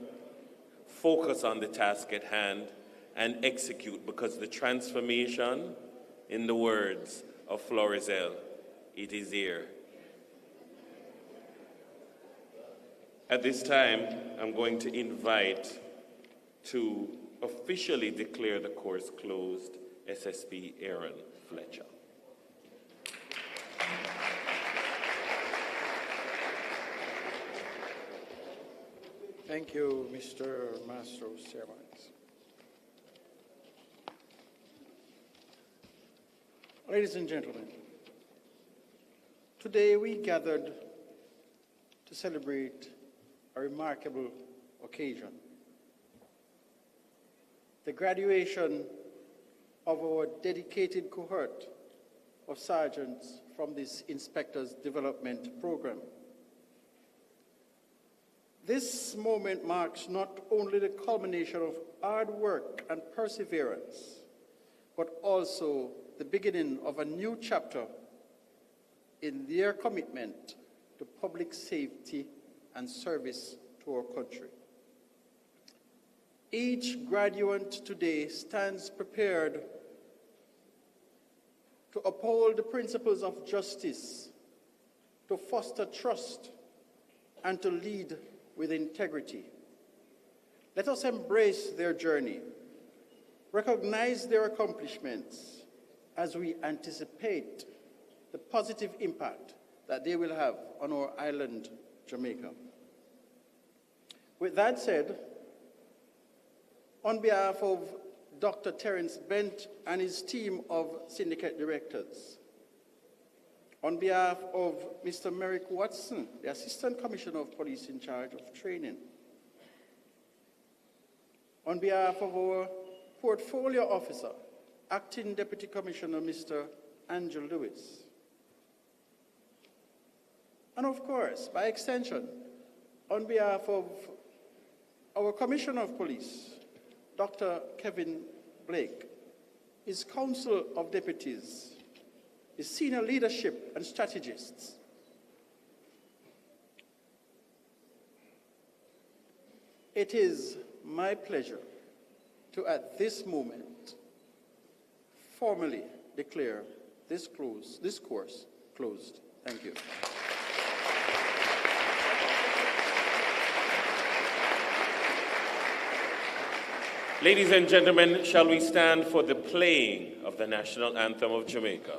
Focus on the task at hand and execute, because the transformation, in the words of Florizel, it is here. At this time, I'm going to invite to officially declare the course closed, SSP Aaron Fletcher. Thank you, Mr. Master of Ceremonies. Ladies and gentlemen, today we gathered to celebrate a remarkable occasion: the graduation of our dedicated cohort of sergeants from this Inspectors Development Program. This moment marks not only the culmination of hard work and perseverance, but also the beginning of a new chapter in their commitment to public safety and service to our country. Each graduate today stands prepared to uphold the principles of justice, to foster trust, and to lead with integrity. Let us embrace their journey, recognize their accomplishments as we anticipate the positive impact that they will have on our island, Jamaica. With that said, on behalf of Dr. Terence Bent and his team of syndicate directors, on behalf of Mr. Merrick Watson, the Assistant Commissioner of Police in charge of training, on behalf of our Portfolio Officer, Acting Deputy Commissioner Mr. Andrew Lewis, and of course, by extension, on behalf of our Commissioner of Police, Dr. Kevin Blake, his Council of Deputies, his senior leadership and strategists, it is my pleasure to, at this moment, formally declare this course closed. Thank you. Ladies and gentlemen, shall we stand for the playing of the national anthem of Jamaica?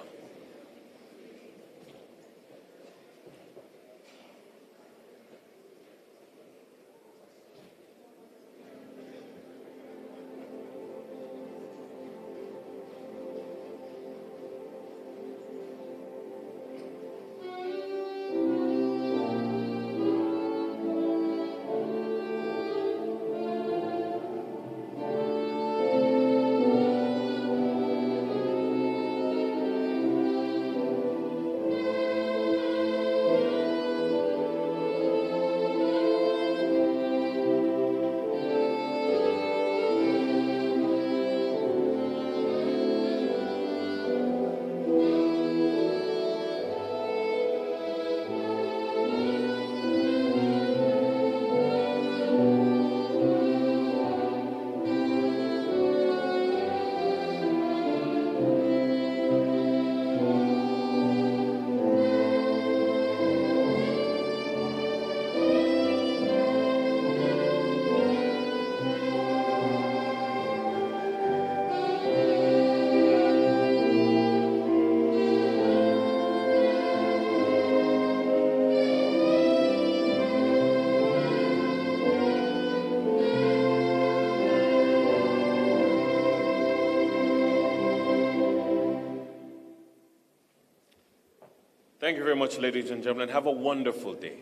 Thank you very much, ladies and gentlemen. Have a wonderful day.